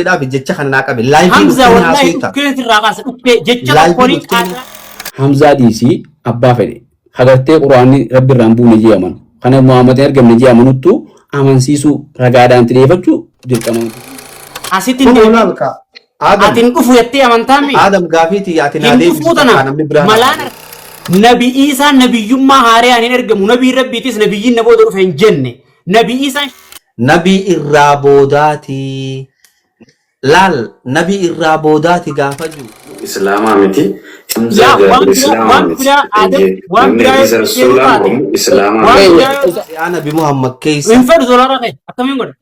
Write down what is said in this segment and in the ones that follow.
Dhaabi jecha kana naa qabe. Hamza wallahi ukkeetti irraa kaasa jecha tokkoon qaasa. Hamza diisi abbaa fedhe. Hagartee Quraanni Rabbi irraan buune jeeman. Kana Muhammad ergamne jeemanuttu amansiisu ragaadhaan tireeffachuu dirqama. Asitti atin dhufu jettee amantaami. Adam gaafiti ati naa deebisu namni biraan. Malaan Nabi Isa nabiyyummaa haaraan hin ergamu. Nabi Rabbiitis nabiyyiin na booda dhufe hin jenne. Nabi Isa Nabi irraa boodaati. Laal nabi irraa boodaati gaafa jiru. Islaamaa miti. Shari'aa Nabi Muhammad keessa. Infadu dolara kee akkamiin godha?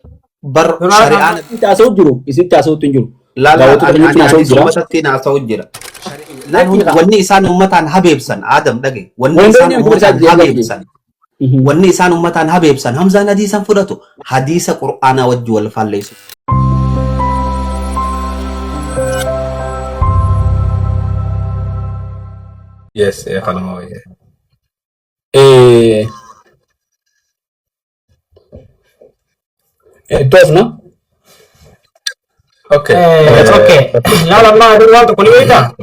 Bar shari'aa Nabi taasoo jiru. Isin taasoo hin jiru. Laal ummatatti naasoo jira. Wanni isaan ummataan habeebsan Adam dhage. Wanni isaan ummataan habeebsan. Wanni isaan ummataan habeebsan Hamzaan hadiisan fudhatu hadiisa Qur'aanaa wajji wal falleessu. Yes, خلنا وياه. توفنا. Okay. لا ما هذا الوقت كل ويدا.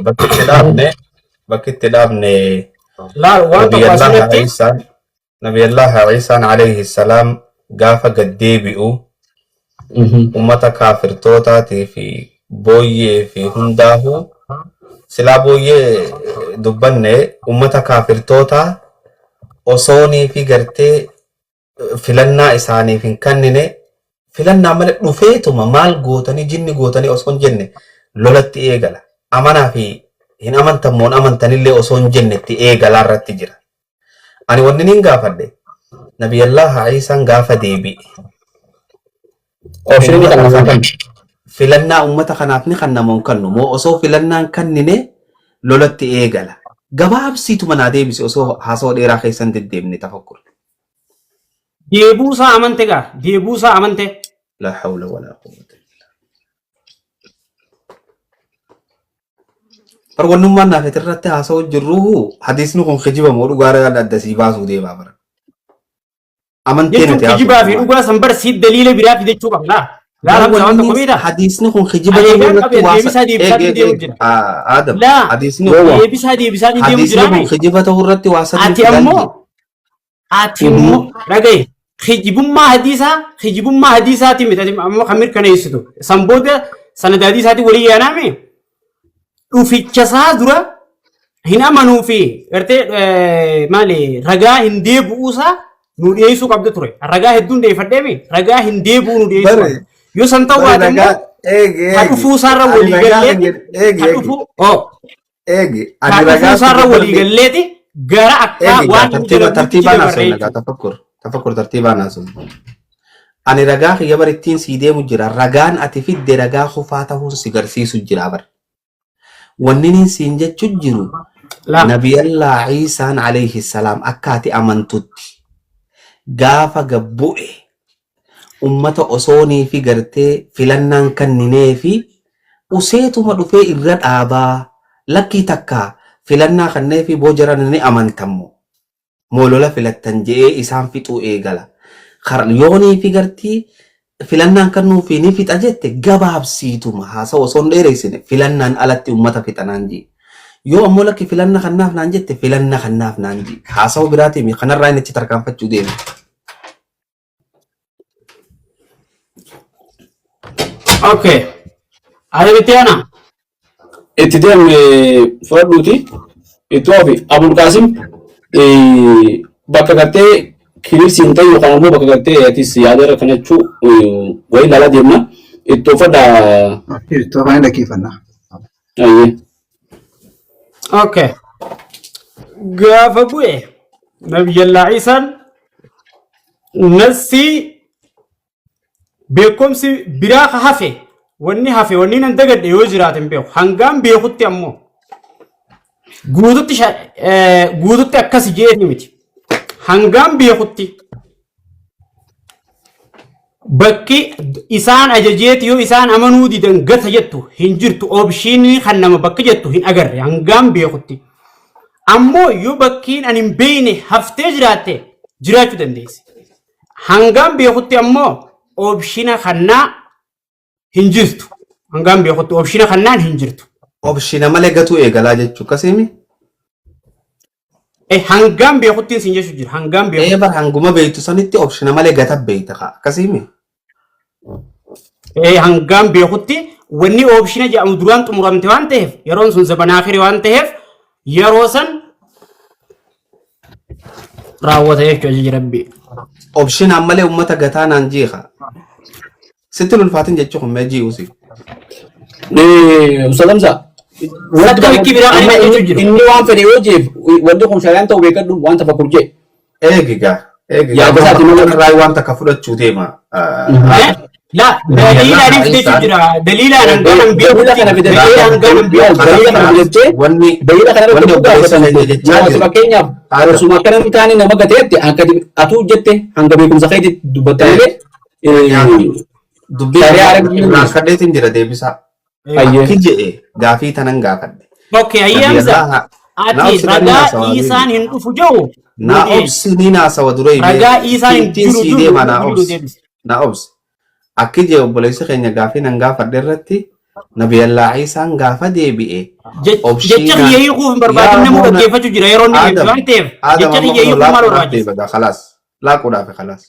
بكت دابني. لا الوقت نبي الله عيسى عليه السلام قاف قد ديبئو أمتا كافر توتاتي في بوي في هنداهو سلا بوي دبني أمتا كافر توتا أصوني في قرتي فلنا إساني في كنني فلنا ملك نفيتما مال قوتني جني قوتني أصون جنة لولت إيقلا أمانا في هن أمان تمون أمان تنيلي أصون جنة إيقلا رتجرا أنا وننين قافة دي نبي الله عيسى قافة ديبي filannaa ummata kanaaf ni kanna mon kannu moo osoo filannaan kannine lolatti eegala gabaabsiitu manaa deebisi osoo haasoo dheeraa keessan deddeemne tafakkur deebuusaa amante gaa deebuusaa amante la hawla wala quwwata par wannummaan naaf irratti haasoo jirru hadiisni kun kijiba moo dhugaara adda sii baasuu deebaa bara amantee nuti kijibaa fi dhugaa san bar siit daliila biraa fidachuu qabna لا حديثنا كون خجبة آدم حديثنا كون خجبة ورت واسد أتيمو رجع خجبوا ما حديثا تيمت أمو خمير كنا يسدو سامبودا سنة حديثا تي ولي أنا مي وفي كسا درا هنا منو في إرتي مالي رجع هندي بوسا نودي يسوع قبضة تري رجع هدون دي فدامي رجع هندي بو نودي يسوع yo santa waadamo hadufuu sarra walii galleeti hadufuu sarra walii galleeti gara akka waan tafakkur tartiibaan haasofna ani ragaa kiyya barittiin sii deemu jira ragaan ati fidde ragaa kufaa ta'uu si garsiisu jira bar wanni siin jechu jiru nabiyallah Iisaan alayhi salaam akka ati amantutti gaafa gabbu'e ummata osoonii fi gartee filannaan kanninee fi useetuma dhufee irra dhaabaa lakkii takka filannaa kannee fi boojaran ni amantammo moolola filattan je'ee isaan fixuu eegala yoonii fi gartii filannaan kannuu fi ni fixa jette gabaabsiituma haasa osoon dheereessine filannaan alatti ummata fixanaan jee yoo ammoo lakki filanna kannaaf naan jette filanna kannaaf naan jee haasa'u biraatii kanarraa inni achi tarkaanfachuu deema. Okay. Ada bitiana. Itidem fadluti itofi Abul Qasim bakka gattee kirisin tayu kana mo bakka gattee ati siyaadara kanachu way lala demna itofada itofada kifana. Ayye. Okay. Gafa bu'e Nabiyullah Isa nasi beekumsi biraa hafe wanni nan dagadhe yoo jiraatin beeku hangam beekutti ammoo guututti akkas jeeni miti hangam beekutti bakki isaan ajajeeti yoo isaan amanuu didan gata jettu hin jirtu opshiinii kan nama bakki jettu hin agarre hangam beekutti ammoo yoo bakkiin an hin beeyne haftee jiraatte jiraachuu dandeessi hangam beekutti ammoo opshina kanna hinjirtu. Hangam beekutti opshina kannaan hinjirtu. Obshina malee gatuu eegalaa jechuu akkasiimi. Hangam beekutti siin jechuun jira. Hangam beekutti. Bar hanguma beektu sanitti obshina malee gata beekta akkasiimi. Hangam beekutti wanni opshina jedhamu duraan xumuramte waan ta'eef yeroon sun zabanaa akhiri waan ta'eef yeroo san raawwata jechuudha jirabbi. Obshina malee uummata gataa naan jiika. Sitti ulfaatin jechuu kun mee ji'uusi. Ustaz Hamza. Inni waan fedhe yoo jeef wanti kun shari'aan ta'uu beekadhu waan tafakkur jee. Eegigaa. Yaa gosaati Eegigaa. Irraa waan takka fudhachuu deema. La daliilaan ibsite jira. Daliilaan hangam beekutti. Wanni Dalila kana irratti dhugaa godhamte jechaa fakkeenyaaf osuma akkana hin taane nama gateetti akka atuu jette hanga beekumsa keetti dubbatta malee dubbii irraa kadheetiin jira deebisaa. Akki jedhe gaafii tanan gaafadhe. Okay, ayyamsa. Ati ragaa isaan hin dhufu jiru. Na obsi ni naasawa duree Ragaa isaan hin jiru sidee mana obsi. Na obsi. Akki jedhe obboleessi keenya gaafii nan gaafadhe irratti nabiyallaa isaan gaafa deebi'e. Jecha kiyya hiikuuf hin barbaadin namuu dhaggeeffachuu jira yeroo inni deebisu waan ta'eef. Jecha kiyya hiikuuf maal barbaachisa? Khalaas. Laaquudhaaf khalaas.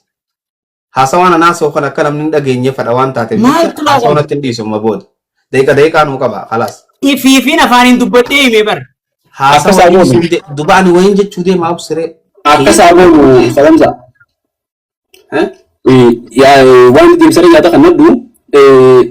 Haasawaan anaasoo kan akka namni hin dhageenye fadha waan taateef haasawaan ittiin dhiisuma booda. Daqiiqaa nuu qaba khalaas. Ifiifin afaaniin dubbadhee himee bar. Haasawaan dubaan wayin jechuu deemaa obsiree. akka saaboo Hamza. Waan deemsanii nyaata kan naddu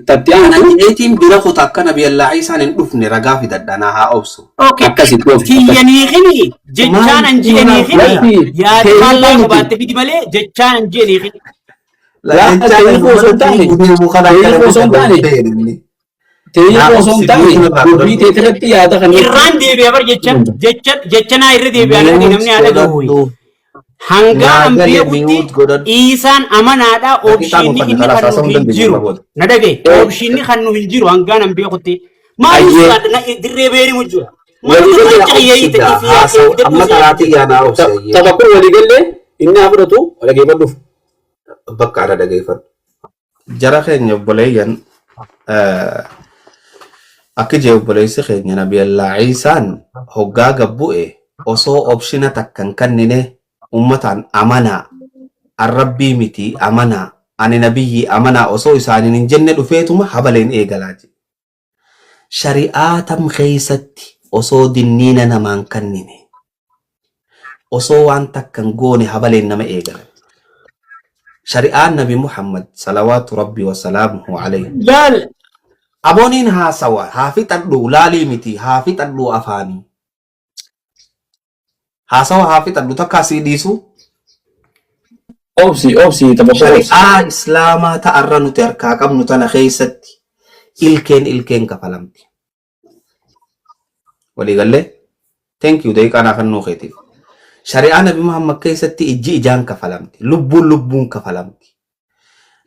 tattiyaan Nageetiin bira kutaa akka nabiyallaa isaan hin dhufne ragaa fidadhanaa haa obsu. akkasitti of Kiyyanii himi jechaan an ji'anii himi yaada faallaa qabaatte fidi malee jechaan an ji'anii himi. teeyyoo osoo hin taane dubbii teetirratti yaada kan Irraan deebi'a bar jechanaa irra deebi'aa namni haadha gahu. Hanga an beekutti isaan amanaadha oobshinni inni kan nu hin jiru. Na dhagaye oobshinni kan nu hin jiru hangaan an beekutti. Maaliif dirree beerimu jira? Amma karaatii yaanaa obse. Tafakkur walii gallee inni haa fudhatu dhageeffadhuuf. Bakka ana dhageeffadhu. Jara keenya obboleeyyan akka jee obboleessi keenya nabiyallaa isaan hoggaa gabbu'e osoo obshina takkan kannine ummataan amanaa arrabbii miti amanaa ani nabiyyi amanaa osoo isaaniin hin jenne dhufeetuma habaleen eegalaa jedhe. Shari'aa tam keessatti osoo dinniina namaan kannine osoo waan takkan goone habaleen nama eegalan. Shari'aan Nabi Muhammad salawaatu rabbi wa salaamuhu alayhi. Laal Abooniin haasawa haa fixadhu laalii miti haa fixadhu afaanii. Haasawa haa fixadhu takka asii dhiisu. Obsi tafakkur. Shari'aa islaamaa ta'arra nuti harkaa qabnu tana keessatti ilkeen kafalamti. Waliigallee thank you daqiiqaa naa kennuu keetiif. Shari'aa Nabi Muhammad keessatti ijji ijaan kafalamti. Lubbuun kafalamti.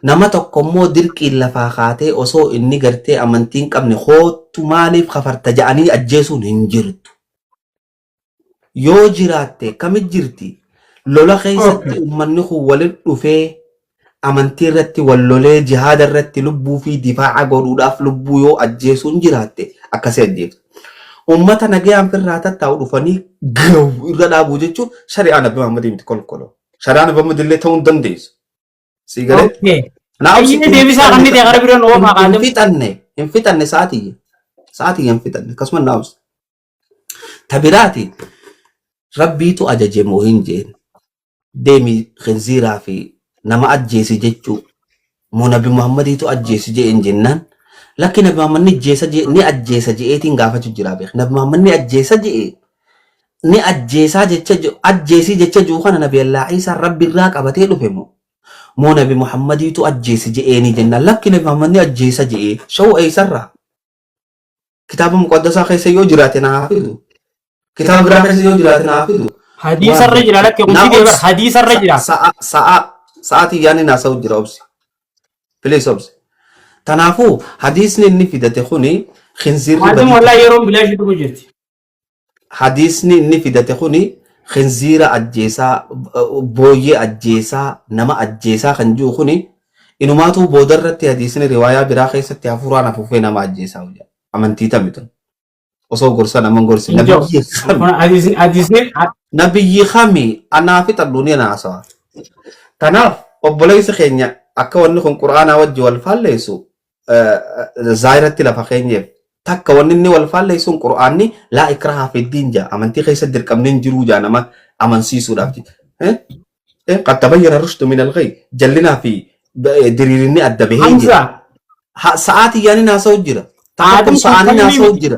Nama tokko immoo dirqiin lafaa kaatee osoo inni gartee amantiin qabne hoottu maaliif kafarta ja'anii ajjeesuun hin jirtu. Yoo jiraatte kamit jirti? Lola keessatti uummanni kun waliin dhufee amantii irratti wal lolee jihaada irratti lubbuu fi difaaca godhuudhaaf lubbuu yoo ajjeesuun jiraatte akkasii ajjeeftu. Uummata nagayaan firraa tattaa'u dhufanii gahu irra dhaabuu jechuun shari'aa Nabi Muhammad miti kolkoloo. Shari'aa Nabi Muhammad illee ta'uu hin dandeessu. Sigalee. Inni deebisaa kan niti gara biraan oofaa qaadam. Hin fixanne sa'aatii hin fixanne akkasuma naa'us. Tabiraati rabbiitu ajaje moo hin jeen deemi khinziiraa fi nama ajjeesi jechuu moo Nabi Muhammadiitu ajjeesi jeen jennaan lakki Nabi Muhammad ni ajjeesa je'eetiin gaafachuu jira beek. Nabi Muhammad ni ajjeesa je'e ni ajjeesaa jecha ajjeesii jecha juu kana Nabi Allah Isaa rabbi irraa qabatee dhufe moo Nabi Muhammadiitu ajjeesi je'eeni jennaan lakki Nabi Muhammad ni ajjeesa je'e shawwa eessarraa kitaaba muqaddasaa keessa yoo jiraate na hafidu kitaaba biraa keessa yoo jiraate na hafidu hadiisarra jira lakki kumsi deebar hadiisarra jira sa'aatii yaani naasa'u jira obsi please obsi tanaafuu hadiisni inni fidate kuni khinziirri Haadum wallahi yeroo bilaashi dhugu jirti. hadiisni inni fidate kuni khinziira ajjeesaa booyyee ajjeesaa nama ajjeesaa kan jiru kuni inumaatu boodarratti hadiisni riwaayaa biraa keessatti hafuuraan afuufee nama ajjeesaa hojja amantii tamitun osoo gorsa nama gorsi nabiyyi kami anaafi xalluuni naasawa kanaaf obboleessi keenya akka wanni kun qur'aanaa wajji wal faalleessu zaayiratti lafa keenyeef takka wanni inni wal faalleessuun qur'aanni laa ikraha fi diin jaa amantii keessatti dirqamni hin jiruu jaa nama amansiisuudhaaf qad tabayyana rushdu min al-ghayy jallinaa fi diriirinni adda bahee jira sa'aatii yaani naasa'u jira takka sa'aanii naasa'u jira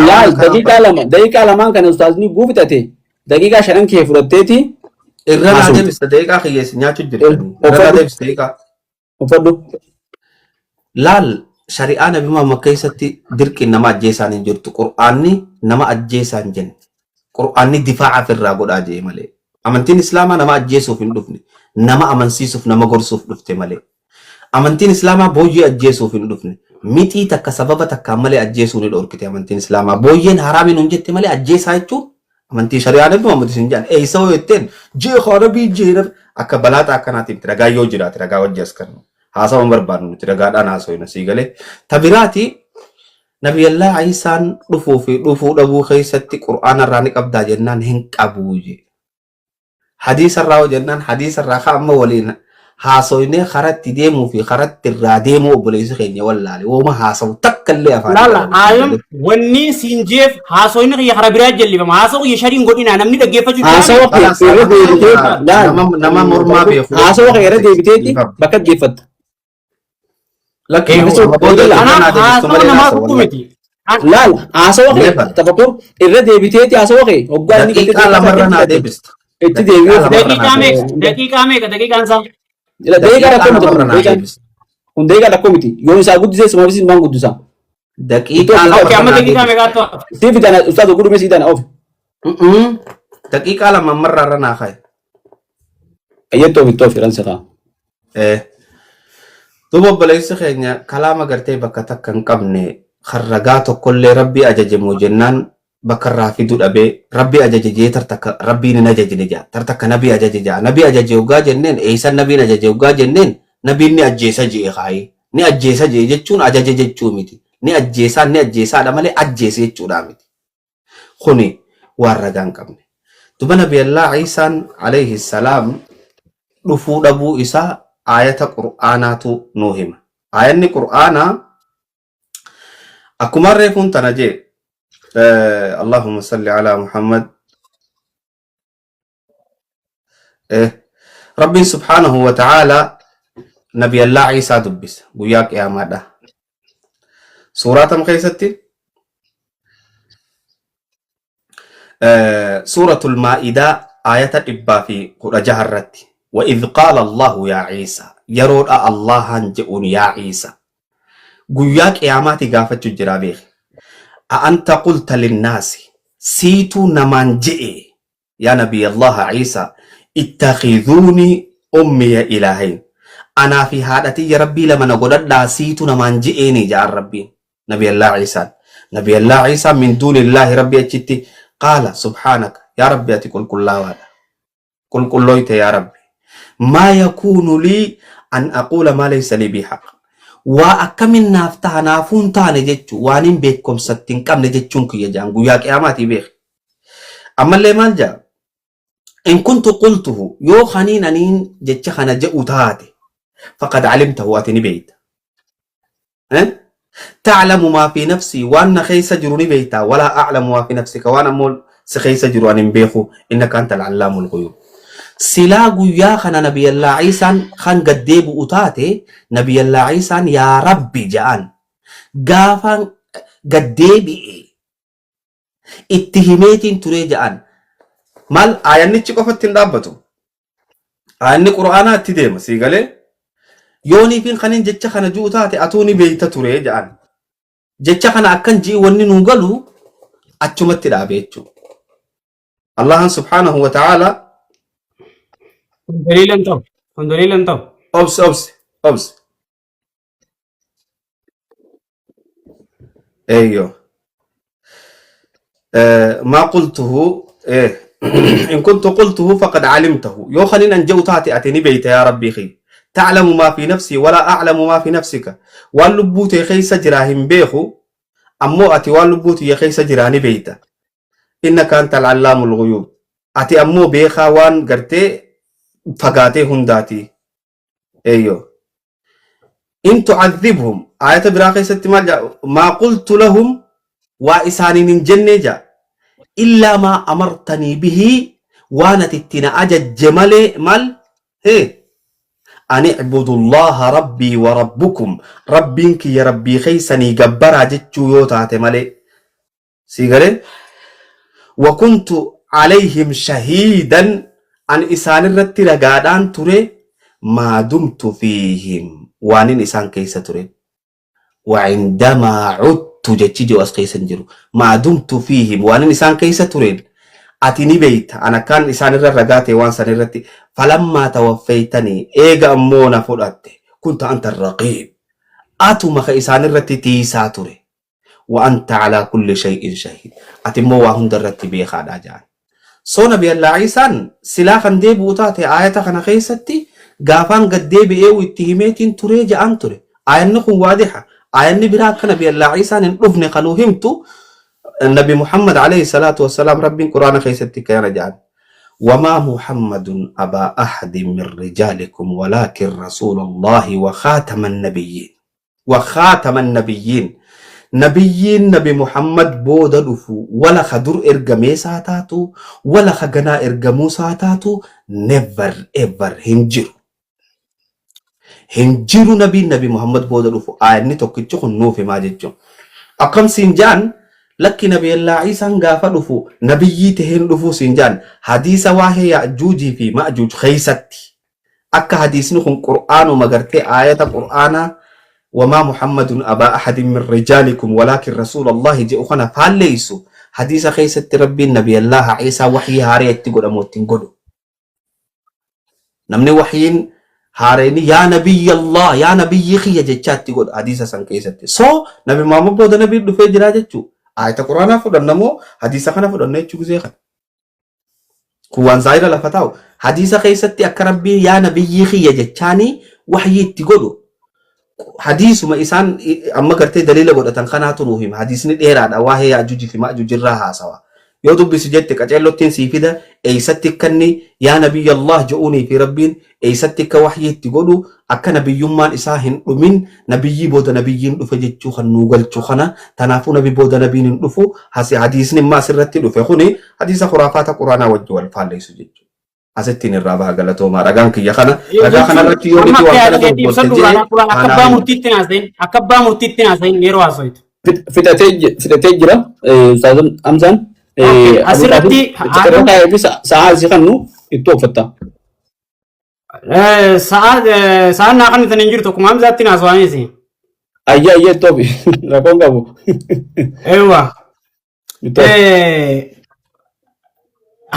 laal daqiiqaa lamaan kana ustaazni guufitate daqiiqaa shanan kee fudhatteeti irra naa deebista daqiiqaa kiyyeessi nyaachuu jira irra naa deebista daqiiqaa uffadhu laal shari'aa nabi Muhammad keessatti dirqiin nama ajjeesaan hin jirtu qur'aanni nama ajjeesaan jenne qur'aanni difaa'a firraa godhaa jee malee amantiin islaamaa nama ajjeesuuf hin dhufne nama amansiisuuf nama gorsuuf dhufte malee amantiin islaamaa booyyee ajjeesuuf hin dhufne mixii takka sababa takkaan malee ajjeesuu ni dhorkite amantiin islaamaa booyyeen haraamiin hin jette malee ajjeesaa jechuun amantii shari'aa nabi Muhammad hin jaan eessa hoo jetteen jee kharabii jee akka balaata akkanaatiin ragaa yoo jiraate ragaa wajji as kennu haasawan barbaadnu nuti ragaadhaan haasoyna sii galee tabiraati nabiyallaa Iisaan dhufuu fi dhufuu dhabuu keessatti qur'aana irraa ni qabdaa jennaan hin qabuu je hadiisa irraa hoo jennaan hadiisa irraa ka amma waliin haasoynee karatti deemuu fi karatti irraa deemuu obboleessi keenya wallaale wooma haasawu takka illee afaan laala aayam wanni siinjeef haasoyni kiyya kara biraa jallifama haasa'u kiyya shariin godhina namni dhaggeeffachuu haasawa kee irra deebitee nama mormaa beeku haasawa kee irra deebiteeti bakka dhaggeeffatta laal haasawa kee tafakkur irra deebiteeti haasawa kee hoggaa inni daqiiqaa lamarra naa deebista itti deebi'uu daqiiqaa meeqa daqiiqaan isaa daqiiqaa rakkoo miti kun daqiiqaa rakkoo miti yoo isaa guddisee sumaafis ilmaan guddisaa daqiiqaa amma lamarra daqiiqaa meeqaatu siif idana ustaaz guddume si idana of daqiiqaa lamarra naa kaaye ayyattoo bittoo firan siqaa duuba obboleessi keenya kalaama gartee bakka takka hin qabne harragaa tokkollee rabbii ajajamoo jennaan bakka irraa fiduu dhabee rabbii ajajajee tartakka rabbiin hin ajajine jaa tartakka nabii ajaje jaa nabii ajaje hoggaa jenneen eeysan nabiin ajaje hoggaa jenneen nabiin ni ajjeesa jee kaayee ni ajjeesa jee jechuun ajaje jechuu miti ni ajjeesaadha malee ajjeese jechuudha miti kuni waan ragaa hin qabne duba nabiyallaa Iisaan alayhi salaam dhufuu dhabuu isaa ayata qur'aanaatu nuu hima ayanni qur'aanaa akkuma reefuun tana jee اللهم صل على محمد ربي سبحانه وتعالى نبي الله عيسى دبس وياك يا مادا سورة مخيستي سورة المائدة آية إبا في قرجة الرتي وإذ قال الله يا عيسى يرون الله هنجئون يا عيسى وياك يا ماتي قافت جرابيخ أأنت قلت للناس سيتو نمانجئ يا نبي الله عيسى اتخذوني أمي إلهين أنا في هادتي يا ربي لما نقول لا سيتو نمانجئني جاء ربي نبي الله عيسى من دون الله ربي أجتي قال سبحانك يا ربي أتقول كل الله قل كلويت يا ربي ما يكون لي أن أقول ما ليس لي بحق وأكمل نافتها نافون تاني جتشو وانين بيكم ستين كم نجتشون كي يجان قويا قياماتي بيخ أما اللي مالجا إن كنت قلته يو خانين أنين جتش خانا جئو تاتي فقد علمته واتني بيت تعلم ما في نفسي وأن خيس جروني بيتا ولا أعلم ما في نفسك وأنا مول سخيس جروني بيخو إنك أنت العلام الغيوب silaa guyyaa kana nabiyallaa Iisaan kan gaddeebu utaate nabiyallaa Iisaan yaa rabbi ja'an gaafaan gaddeebi'e itti himeetiin turee ja'an maal aayannichi qofatti hin dhaabbatu aayanni qura'aanaa itti deema sii galee yooniifin kanin jecha kana ji'u taate atuu ni beeyta turee ja'an jecha kana akkan ji'i wanni nuu galu achumatti dhaabe jechuudha Allahan subhaanahu wa ta'ala Con dalilan to. Obs. ايوه ما قلته إن كنت قلته فقد علمته يو خلينا نجو تاتي أتني بيت يا ربي خي تعلم ما في نفسي ولا أعلم ما في نفسك واللبوت يخيس جراهم بيخو أمو أتي واللبوت يخيس جراني بيتا إنك أنت العلام الغيوب أتي أمو بيخا وان قرتي فقاتي هنداتي أيوه إن تعذبهم آية براقي ستمال ما قلت لهم وإساني من جنة إلا ما أمرتني به وانا تتنا أجد جمالي مال هي أن اعبدوا الله ربي وربكم ربك يا ربي خيسني جبر جتشو يوتا مالي سيغري وكنت عليهم شهيدا أن إسان الرت رقادان تري ما دمت فيهم وان إسان كيس تري وعندما عدت جتشي واس كيس نجرو ما دمت فيهم وان إسان كيس تري أتني بيت أنا كان إسان الرقاتي وان سان الرت فلما توفيتني إيغا أمونا فرأت كنت أنت الرقيب أتمخ إسان الرت تيسا تري وأنت على كل شيء شهيد أتمو وهم درت بيخا داجان سو نبي الله عيسان سلاخن دي بوتاتي آية خنا خيستي غافان قد دي بيئو اتهميتين تري جان تري آية نكون واضحة آية نبراك نبي الله عيسان نبني خنوهمتو النبي محمد عليه الصلاة والسلام ربي قرآن خيستي كيانا جان وما محمد أبا أحد من رجالكم ولكن رسول الله وخاتم النبيين وخاتم النبيين نبي محمد بودا دفو ولا خدر ارغمي ساتاتو ولا خغنا ارغمو ساتاتو never ever هنجرو نبي محمد بودا دفو آيني توكيچو خنو في ماججو أقام سنجان لكي نبي الله عيسى غافا دفو نبي تهن دفو سنجان حديث واهي يأجوجي في مأجوج خيستي أكا حديث نخون قرآن ومغرتي آية قرآن وما محمد أبا أحد من رجالكم ولكن رسول الله جئوخنا فالليسو حديث خيسة ربي النبي الله عيسى وحي هاري اتقود أموتين قدو نمني وحيين هاريني يا نبي الله يا نبي خي جتشات تقود حديث سن كيسة سو نبي محمد بود نبي دفع جراجتشو آية قرآن فدن نمو حديث خنا فدن نيچو زيخن كوان زايرة لفتاو حديث خيسة أكا ربي يا نبي خي جتشاني وحي اتقودو حديث ما إنسان أما كرتي دليل قد أتنقناتو نوهم حديث نديران أواهي يأجوج في مأجوج الراها سوا يوضب بسجدتك أجعلو تنسي في ده أيستك كني يا نبي الله جؤوني في ربين أيستك وحي تقولوا أكا نبي يمان إساهن ومن نبي بود نبيين لفجد شوخن نوغل شوخنا تنافو نبي بود نبيين لفو هسي حديث نما سرتي لفخوني حديث خرافات قرآن وجو الفال سجد أستين الرابع قالتو ما رجعن كي يخنا رتي يوم تي وقتنا تبغى أكبر مرتين أزين أكبر مرتين أزين نيرو أزويت فتاتي جرا سازم أمزان أسرتي كذا بس ساعة زيخنو itu fata saat nak kan tenenjur tu kumam zati naswani sih ayah tobi rakon kamu ewa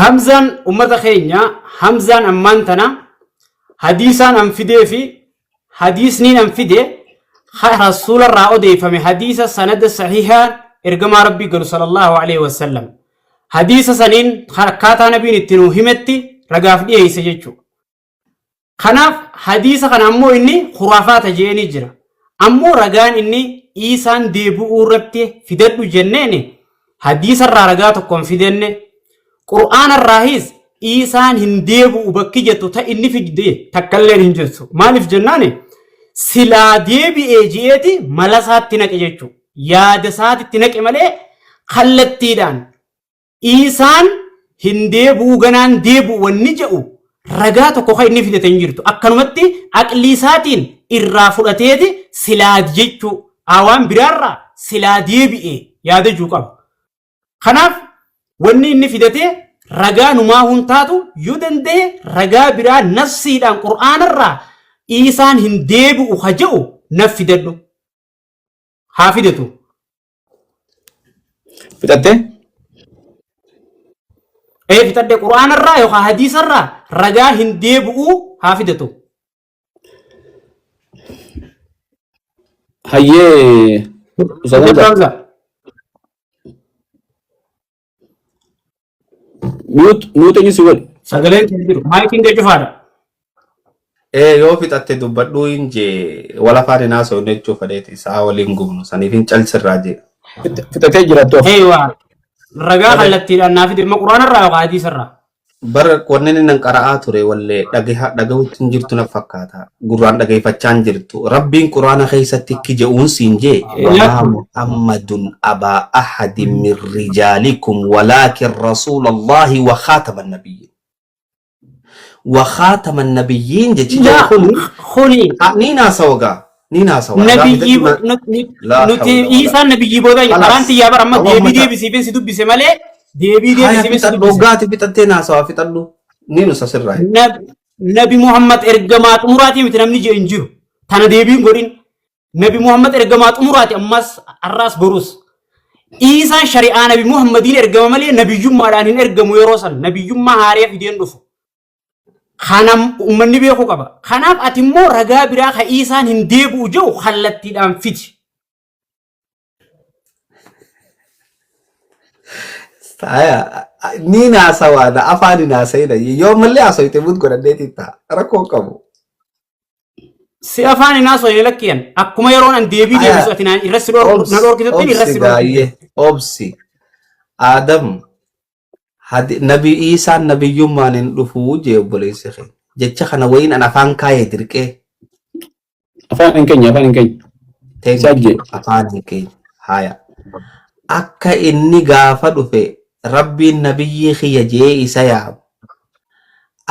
Hamzan ummata keenya Hamzan amman tana hadiisan am fidee fi hadiisniin am fide rasuula irraa odeeffame hadiisa sanada sahihaan ergamaa rabbii galu sallallahu alaihi wasallam hadiisa saniin akkaataa nabiin itti nuu himetti ragaaf dhiyeeyse jechuudha. Kanaaf hadiisa kana ammoo inni khuraafaata jeeni jira. Ammoo ragaan inni Iisaan deebi'uu irratti fidadhu jenneeni hadiisa irraa ragaa tokkoon fidenne Qur'aan irraahis Iisaan hin deebi'u bakki jettu ta inni fidde takkalleen hin jettu. Maaliif jennaani silaa deebi'ee jeeti mala isaatti naqe jechuudha. Yaada isaatti naqe malee kallattiidhaan Iisaan hin deebi'u ganaan deebi'u wanni jedhu ragaa tokko kan inni fidate hin jirtu. Akkanumatti aqlii isaatiin irraa fudhateeti silaa jechuu awaan biraarraa silaa deebi'ee yaada jechuu qaba. Kanaaf wanni inni fidate ragaa numaa huntaatu yoo danda'e ragaa biraa nafsiidhaan qur'aanarraa Iisaan hin deebi'u ha jedhu naf fidadhu haa fidatu. Fidate? Fidate qur'aanarraa yookaan hadiisarraa ragaa hin deebi'u haa fidatu. Hayyee usagamza mute ni siwal sagaleen jiru maayikiin gadi faadha. yoo fixatte dubbadhuu hin jee wala faani naasoo jechuu fedheeti isaa waliin gubnu saniif hin calsirraa jee. Fixatee jirattu. Eewa ragaa kallattiidhaan naaf dhimma quraanarraa yookaan hadiisarraa. Bara qonneen nan qara'aa ture wallee dhagahuutti hin jirtu na fakkaata gurraan dhageeffachaan jirtu rabbiin quraana keessatti ekki je'uun siin jee wamaa muhammadun abaa ahadin min rijaalikum walaakin rasuulallahi wa khaataman nabiyyiin wa khaataman nabiyyiin jechi Kuni ni naasawagaa ni naasawa nabiyyi nuti isaan nabiyyi booda qaraan xiyyaa bara amma deebisiifin si dubbise malee deebisiifin si dubbise. Dhugaati fixattee naasawa fixadhu ni nusa sirraa. Nabi Muhammad ergamaa xumuraati miti namni je hin jiru. Tana deebiin godhin. Nabi Muhammad ergamaa xumuraati ammas arraas borus. Isaan shari'aa Nabi Muhammadiin ergama malee nabiyyummaadhaan hin ergamu yeroo san nabiyyummaa haaree fideen dhufu. Kanam ummanni beeku qaba. Kanaaf ati immoo ragaa biraa ka isaan hin deebi'u jiru kallattiidhaan fidi. Ni naasawa na afaan naasayina yoo mallee haasawite mut godhanneeti ta'a rakkoo qabu. Si afaan naasoo hin lakkiyan akkuma yeroon an deebii deebisu ati irratti na dhorkitetti irratti dhorkite. Obsi Adam nabi Isaan nabiyyummaan hin dhufuu jee obboleessi kee jecha kana wayin an afaan kaayee dirqee. Afaan hin keenya. Afaan hin keenya haya akka inni gaafa dhufe rabbiin nabiyyi kiyya jee isa yaabu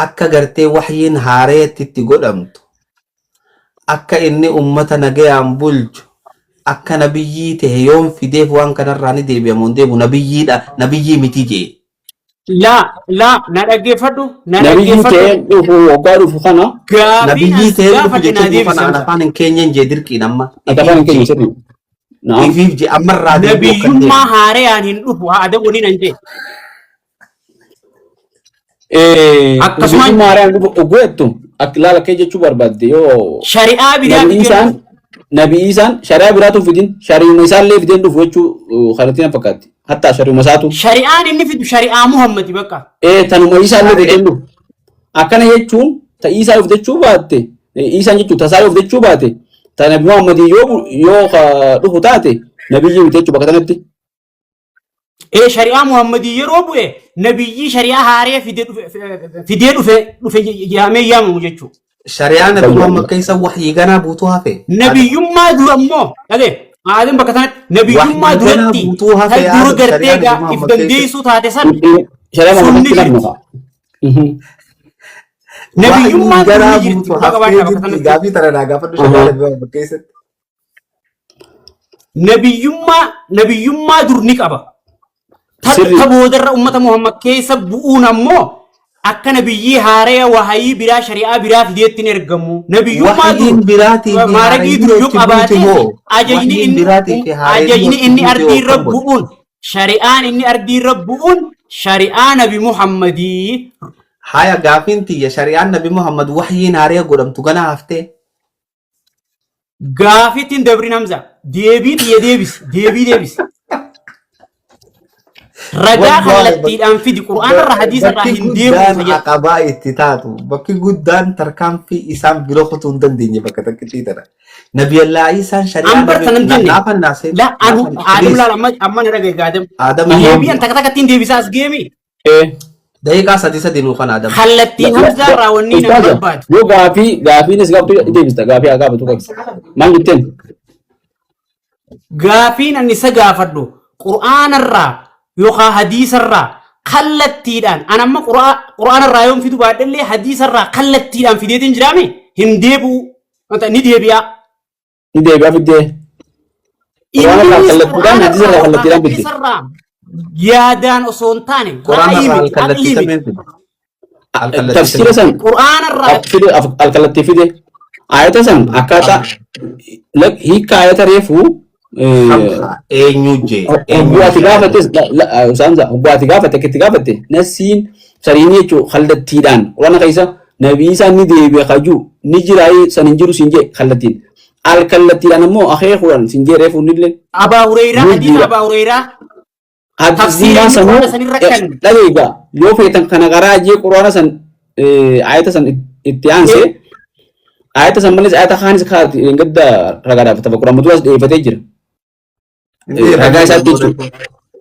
akka gartee waxyiin haareetti itti godhamtu akka inni ummata nagayaan bulchu akka nabiyyii tahe yoon fideef waan kanarraa ni deebi'amu deebu nabiyyii miti jee. Na dhaggeeffadhu. Nabiyyii ta'ee dhufu waggaa dhufu kana. Nabiyyii ta'ee dhufu jechuun kana afaan hin keenyan jee dirqiin amma. Afaan hin keenya sirrii. Ifiif jee ammarraa nabiyyummaa haareyaan hin dhufu haada waliin an jee. Akkasuma haareyaan dhufu ogoottu akka ilaala kee jechuu barbaadde yoo. Shari'aa biraa Nabi Isaan shari'aa biraatu fidin shari'uma isaallee fideen dhufu jechuu karatiin fakkaatti. Hatta shari'uma isaatu. Shari'aan inni fidu shari'aa Muhammadi bakka. Tanuma isaallee fideen dhufu. Akkana jechuun ta'ii isaa of jechuu baatte isaan jechuun tasaa of jechuu baate ta Nabi Muhammad yoo dhufu taate nabiyyi miti jechuu bakka tanatti. Shari'aa Muhammadi yeroo bu'e nabiyyi shari'aa haaree fidee dhufe yaamee yaamamu jechuu. Shari'aa Nabi Muhammad keessa waxyii ganaa buutuu hafe. Nabiyyummaa dura immoo aadaan bakka sanatti nabiyyummaa duratti kan dura gartee if dandeessuu taate san sunni jirti. Nabiyyummaa dura jirti bakka baay'ee bakka sanatti. Gaafii tana naa gaafadhu shari'aa Nabi Muhammad keessatti. Nabiyyummaa dur ni qaba. Takka boodarra ummata Muhammad keessa bu'uun ammoo akka nabiyyii haaree wahayii biraa shari'aa biraa fideetti hin ergamu. Nabiyyummaa dur maaragii dur yoo qabaate ajajni inni ardiirra bu'uun shari'aan inni ardiirra bu'uun shari'aa Nabi Muhammadii. Haya gaafiin tiyya shari'aan Nabi Muhammad waxyiin haaree godhamtu gana haftee. Gaafittiin dabrin Hamza deebii tiyya deebisi. Ragaa kallattiidhaan fidi qura'aanarra hadiisarraa hin deebi'u. Aqabaa itti taatu bakki guddaan tarkaanfii isaan biroo kutuu hin dandeenye bakka takkitti tana. Nabiyallaa isaan shari'aa naafan naasee. Aadam laal amma na dhagaye gaadam. Deebii an takka takkattiin deebisaas geemi. Daqiiqaa sadii nuu kan Aadam. Kallattiin Hamzaarraa wanni nama barbaadu. Yoo gaafiinis gaafatu deebista gaafii haa gaafatu qabisa. Maal jetteen? Gaafiin ani isa gaafadhu qura'aanarraa yookaan hadiisarraa kallattiidhaan an amma qura'aanarraa yoon fidu baadhallee hadiisarraa kallattiidhaan fideetiin jiraame hin deebi'u ni deebi'a. Ni deebi'a fiddee. Qura'aanarraa kallattiidhaan hadiisarraa kallattiidhaan fiddee. Yaadaan osoo hin taane tafsira san alkallattii fide ayata san akkaataa hiikka ayata reefuu eenyu jee hoggaati gaafates hoggaati gaafate akkitti gaafatte nasiin sariinii jechuun kallattiidhaan quraana keessa nabii isaan ni deebi'e kajuu ni jiraayee san hin jiru siin jee kallattiin alkallattiidhaan ammoo akeekuudhaan siin jee reefuu nillee Abaa Hureyraa hadiisa Abaa Hureyraa Tafsiran semua lagi yoo feetan kana garaa jee quraana san ayata san itti aanse ayata sammanis ayata khanis khaat gadda ragada tafakkur amatu as deefate jira ragaa isaa jechuudha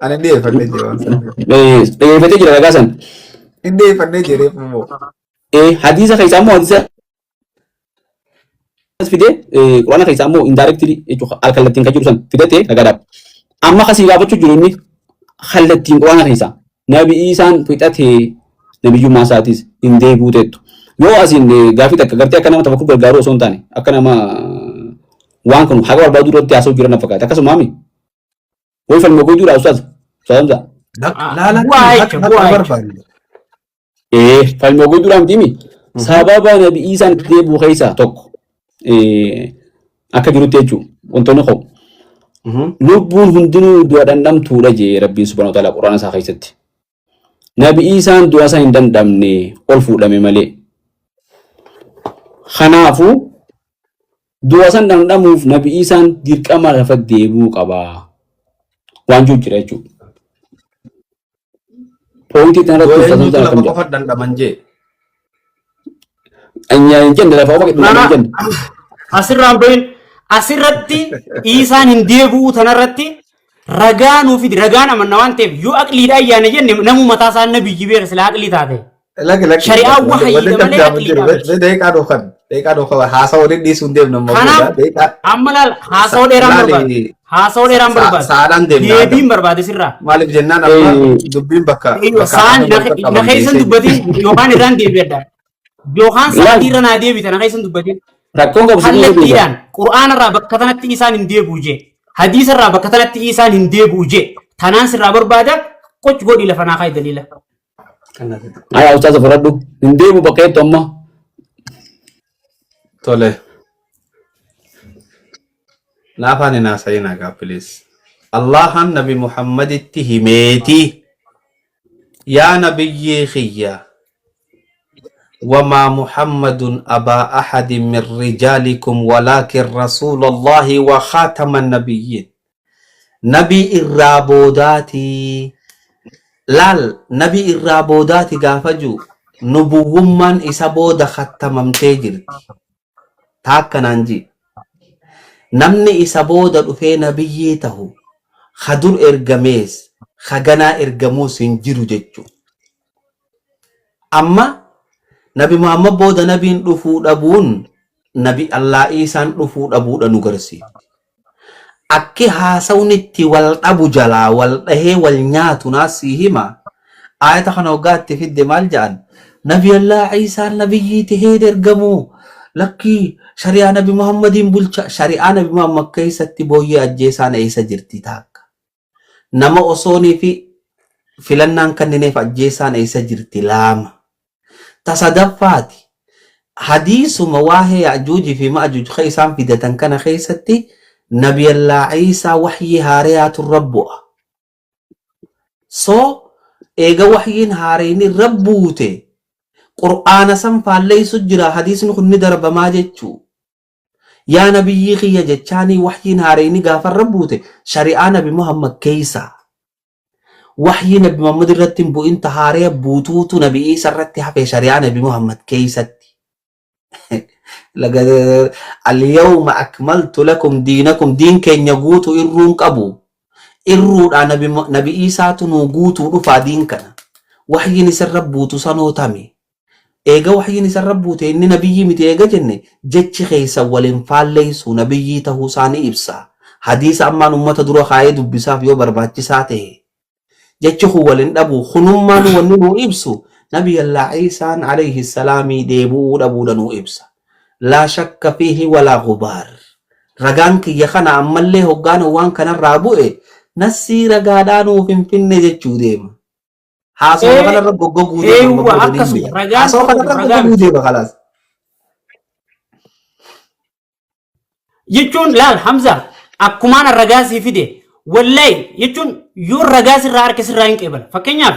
Ani deeffannee jira waan sana. deefate jira ragaa san Inni deeffannee jira immoo. hadisa keessaa immoo hadisa fide quraana keessaa immoo indirectly jechuudha alkallattiin kan jiru san fidate ragaadhaaf amma kasii gaafachuu jiru inni kallattiin quraana keessaa nabi isaan fixate nabiyyummaa isaatis hin deebuuteettu yoo asiin gaafii takka gartee akka nama tafakkur gargaaruu osoo hin taane akka nama waan kun haga barbaaduu irratti haasa'u jiran na fakkaate akkasumaami way falma gochuudha ustaas saamsa falma gochuudha mitiimi sababa nabi isaan deebuu keessaa tokko akka jirutti jechuudha wantoonni qabu lubbuun hundinuu du'a dhandhamtuudha jee rabbiin subhanahu wa ta'ala quraana isaa keessatti nabi isaan du'a isaa hin dandhamne ol fuudhame malee kanaafu du'a san dhandhamuuf nabi isaan dirqama lafa deebuu qaba waan jiru jira jechuudha. Pointii kanarratti uffatamuu Eenyutu lafa qofa dandhaman jee. hin jenne lafa qofa hin jenne. Asirraan bahin asirratti isaan hin deebi'u tanarratti ragaa nuuf fidi ragaan amanna waan ta'eef yoo aqliidhaan yaane jenne namu mataa isaa nabiyyi beera sila aqlii taate. Shari'aan wahayiidha malee aqliidhaan. Deeqaa dhoofa haasawaa waliin dhiisuun deemna. Kanaaf amma laal haasawaa dheeraan barbaade. Haasawaa dheeraan barbaade. Saadhaan deemna. Deebiin barbaade sirraa. Maaliif jennaan amma dubbiin bakka. Saan na keessan dubbatiin yookaan irraan deebi'adha. Yookaan sa'aatii irra naa deebita na keessan dubbatiin. Rakkoon qabu kallattiidhaan qur'aana irraa bakka tanatti isaan hin deebi'u jee hadiisa irraa bakka tanatti isaan hin deebi'u jee tanaan sirraa barbaada qoch godhi lafa naa kaa'i daliila. Aya ustaasa fudhadhu hin deebi'u bakka hedduu amma. Tole. Naafaan hin haasa'in hagaa please. Allahan nabi Muhammaditti himeeti. Yaa nabiyyii khiyya. وما محمد أبا أحد من رجالكم ولكن رسول الله وخاتم النبيين نبي الرابوداتي لال نبي الرابوداتي قافجو نبوهمان إسابود ختمم تجرد تاكا نانجي نمني إسابود الأفي نبييته خدر إرقميس خغنا إرقموس انجرو ججو أما Nabi Muhammad booda nabiin dhufuu dhabuun nabi Allah isaan dhufuu dhabuudha nu garsiisa. Akki haasawnitti wal dhabu jalaa wal dhahee wal nyaatu naasii hima. Ayata kana waggaatti fidde maal jedhan? Nabi Allah isaan nabiyyi tahee ergamu. Lakki shari'aa nabi Muhammadiin bulcha shari'aa nabi Muhammad keessatti booyyee ajjeesaan eessa jirti taakka. Nama osoonii fi filannaan kannineef ajjeesaan eessa jirti laama. Tasadaffaati hadiisuma waa'ee Yaajuuji fi Maajuuj isaan fidatan kana keessatti Nabi Allah Iisaa waxyii haareyaatu rabbu'a. So eega waxyiin haareyni rabbuute qur'aana san faalleessu jira hadiisni kun ni darbamaa jechuu. Yaa nabiyyii kiyya jechaanii waxyiin haareyni gaafa rabbuute shari'aa Nabi Muhammad keeysaa. وحي نبي محمد الرتين بو انت هاري بوتوتو نبي إيسا الرتي حفي شريعة نبي محمد كيستي لقد اليوم أكملت لكم دينكم دين كين يقوتو إرون قبو إرون نبي إيسا تنوقوتو رفا دين كان وحي نسرب بوتو سانو تامي إيغا وحي نسرب بوتو إني نبي متي إيغا جنة جتش خيسا والانفال ليسو نبي تهو ساني إبسا حديث أمان أمتا درو خايد بساف يو برباتي ساته jechuun waliin dhabu hunummaan wanni nuu ibsu nabi Allah Iisaan alayhi salaamii deebuu dhabuudha nuu ibsa laa shakka fiihi walaa gubaar ragaan kiyya kana ammallee hoggaan waan kanarraa bu'e nassii ragaadhaa nuuf hin finne jechuu deema haasoo kanarra goggoguu deema haasoo kanarra goggoguu deema khalaas jechuun laal Hamza akkumaan ragaa sii fide wallahi jechuun yoo ragaa sirraa harka sirraa hin qeebala fakkeenyaaf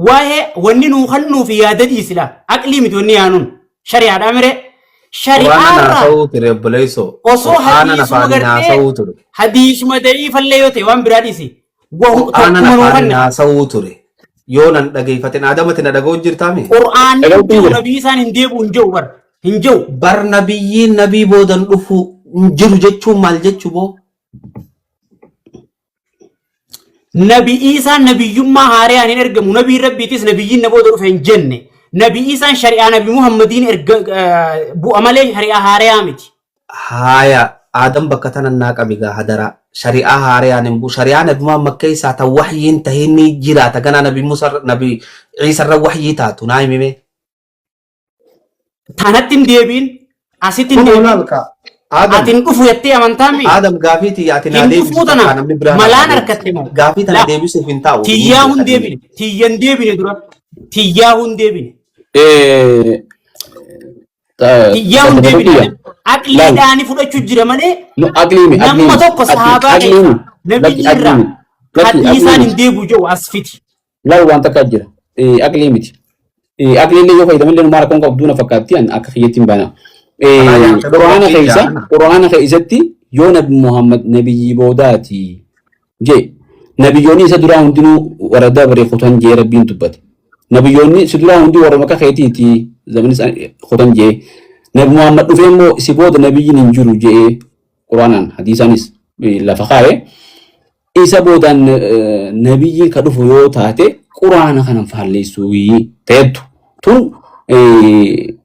waa'ee wanni nuu hannuu fi yaada dhiisila aqlii miti wanni yaanuun shari'aadhaa mire shari'aarraa osoo hadiisuma gartee hadiisuma da'iifallee yoo ta'e waan biraa dhiisi qur'aana nafaan haasawuu ture yoo nan dhageeffate na adamate na dhaga'uu jirtaame qur'aanni nabii isaan hin deebi'u hin jiru bar Hinjau. bar nabiyyiin nabii boodan dhufu hin jiru jechuun maal jechuu boo? Nabi Isaan nabiyyummaa haaraan hin ergamu. Nabii Rabbiitis nabiyyiin na booda dhufe hin jenne. Nabi Isaan shari'aa Nabi Muhammadiin bu'a malee shari'aa haaraan miti. Haaya Adam bakka tanan naa qabigaa hadara shari'aa haaraan hin bu'u shari'aa Nabi Muhammad keessaa ta wahyiin tahee ni jiraata ganaa Nabi Musa Nabi Isa irra wahyii taatu naa himime. Tanatti hin deebiin asitti hin deebiin. Atin dhufu jettee amantaami. Adam gaafiti ati na deebisu namni biraa. Malaan harkatte moo. Gaafii tana deebisuuf hin taa'u. Tiyyaa hun deebine. Tiyyan deebine dura. Tiyyaa hun deebine. Tiyyaa hun deebine. Aqliidhaani fudhachuu jira malee. Namuma tokko sahabaa nabiyyi irraa. Hadii isaan hin deebi'u jiru as fiti. Laal waan takka jira. Aqlii miti. Aqliillee yoo fayyadamallee numaara kan qabdu na fakkaatti akka kiyyattiin baana. Quraana keessatti yoo Nabi Muhammad nabiyyi boodaati je nabiyyoonni isa duraa hundinuu warra dabaree kutan jee Rabbiin dubbate. Nabiyyoonni si duraa hundi warra maka keetiiti zamanis kutan jee Nabi Muhammad dhufee immoo si booda nabiyyiin hin jiru jee Quraanaan hadiisaanis lafa kaa'e isa boodaan nabiyyiin ka dhufu yoo taate Quraana kanan faalleessuu ta'ettu tun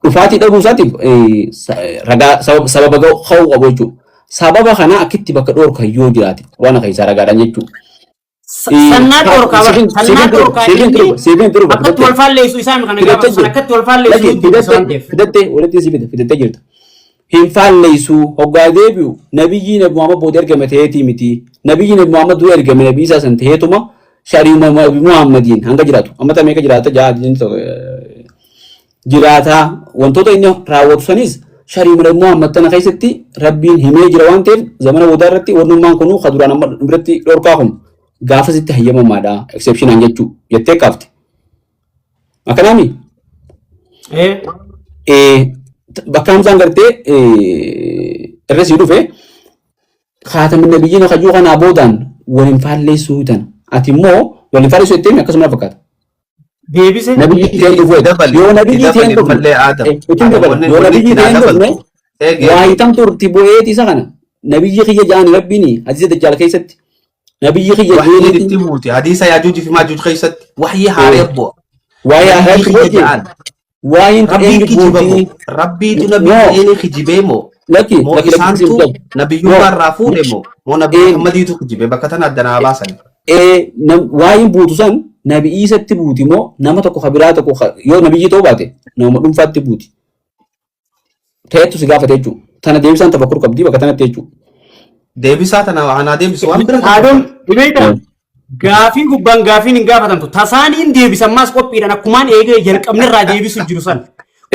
dhufaatii dhabuu isaatiif ragaa sababa ka'uu qabu jechuudha. Sababa kana akkitti bakka dhoorka yoo jiraate waan keessaa ragaadhaan jechuudha. Sannaa dhoorkaa akkatti wal faalleessu isaa kana gaafa sana akkatti wal faalleessu fidattee jirta. Hin faalleessu hoggaa deebi'u nabiyyi Nabi Muhammad booda ergame ta'eetii miti. Nabiyyi Nabi Muhammad dura ergame nabii isaa san ta'eetuma shari'uma Nabi Muhammadiin hanga jiraatu. Amma tamee ka jiraata jiraata wantoota inni raawwatu sanis shari'uma Nabi Muhammad tana keessatti Rabbiin himee jira waan ta'eef zamana boodaa irratti wannummaan kunuu ka duraan amma biratti dhorkaa kun gaafasitti hayyamamaadha exceptionaan jechuu jettee qaafte. Akkanaami? Bakka hamsaan gartee irratti dhufe khaatamni nabiyyiin hajuu kanaa boodaan waliin faalleessuu tan ati immoo waliin faalleessuu jettee akkasuma fakkaata. Deebise nabiyyi teen dhufe yoo nabiyyi teen dhufe yoo nabiyyi teen dhufe waa hiitam turti bu'eeti isa kana nabiyyi kiyya jaani rabbiini hadiisa dajjaal keessatti nabiyyi kiyya jeeliti muuti hadiisa yaajuuji fi maajuuj keessatti wahyii haaree bu'a waa'ee haaree bu'a waa'een rabbiitu nabiyyi kijibee moo moo isaantu nabiyyummaa irraa fuudhe moo nabi Muhammadiitu kijibee bakka tana addanaa baasan waa'een buutu san nabi Iisatti buuti moo nama tokko kabiraa tokko yoo nabiyyi ta'uu baate nama dhuunfaatti buuti ta'etu si gaafate jechuudha. Tana deebisaan tafakkur qabdi bakka tanatti jechuudha. Deebisaa tana anaa deebisu waan bira Adoon dhibeeta gaafiin gubbaan gaafiin hin gaafatamtu tasaaniin deebisan maas qophiidhaan akkumaan eegee jalqabnirraa deebisu jiru san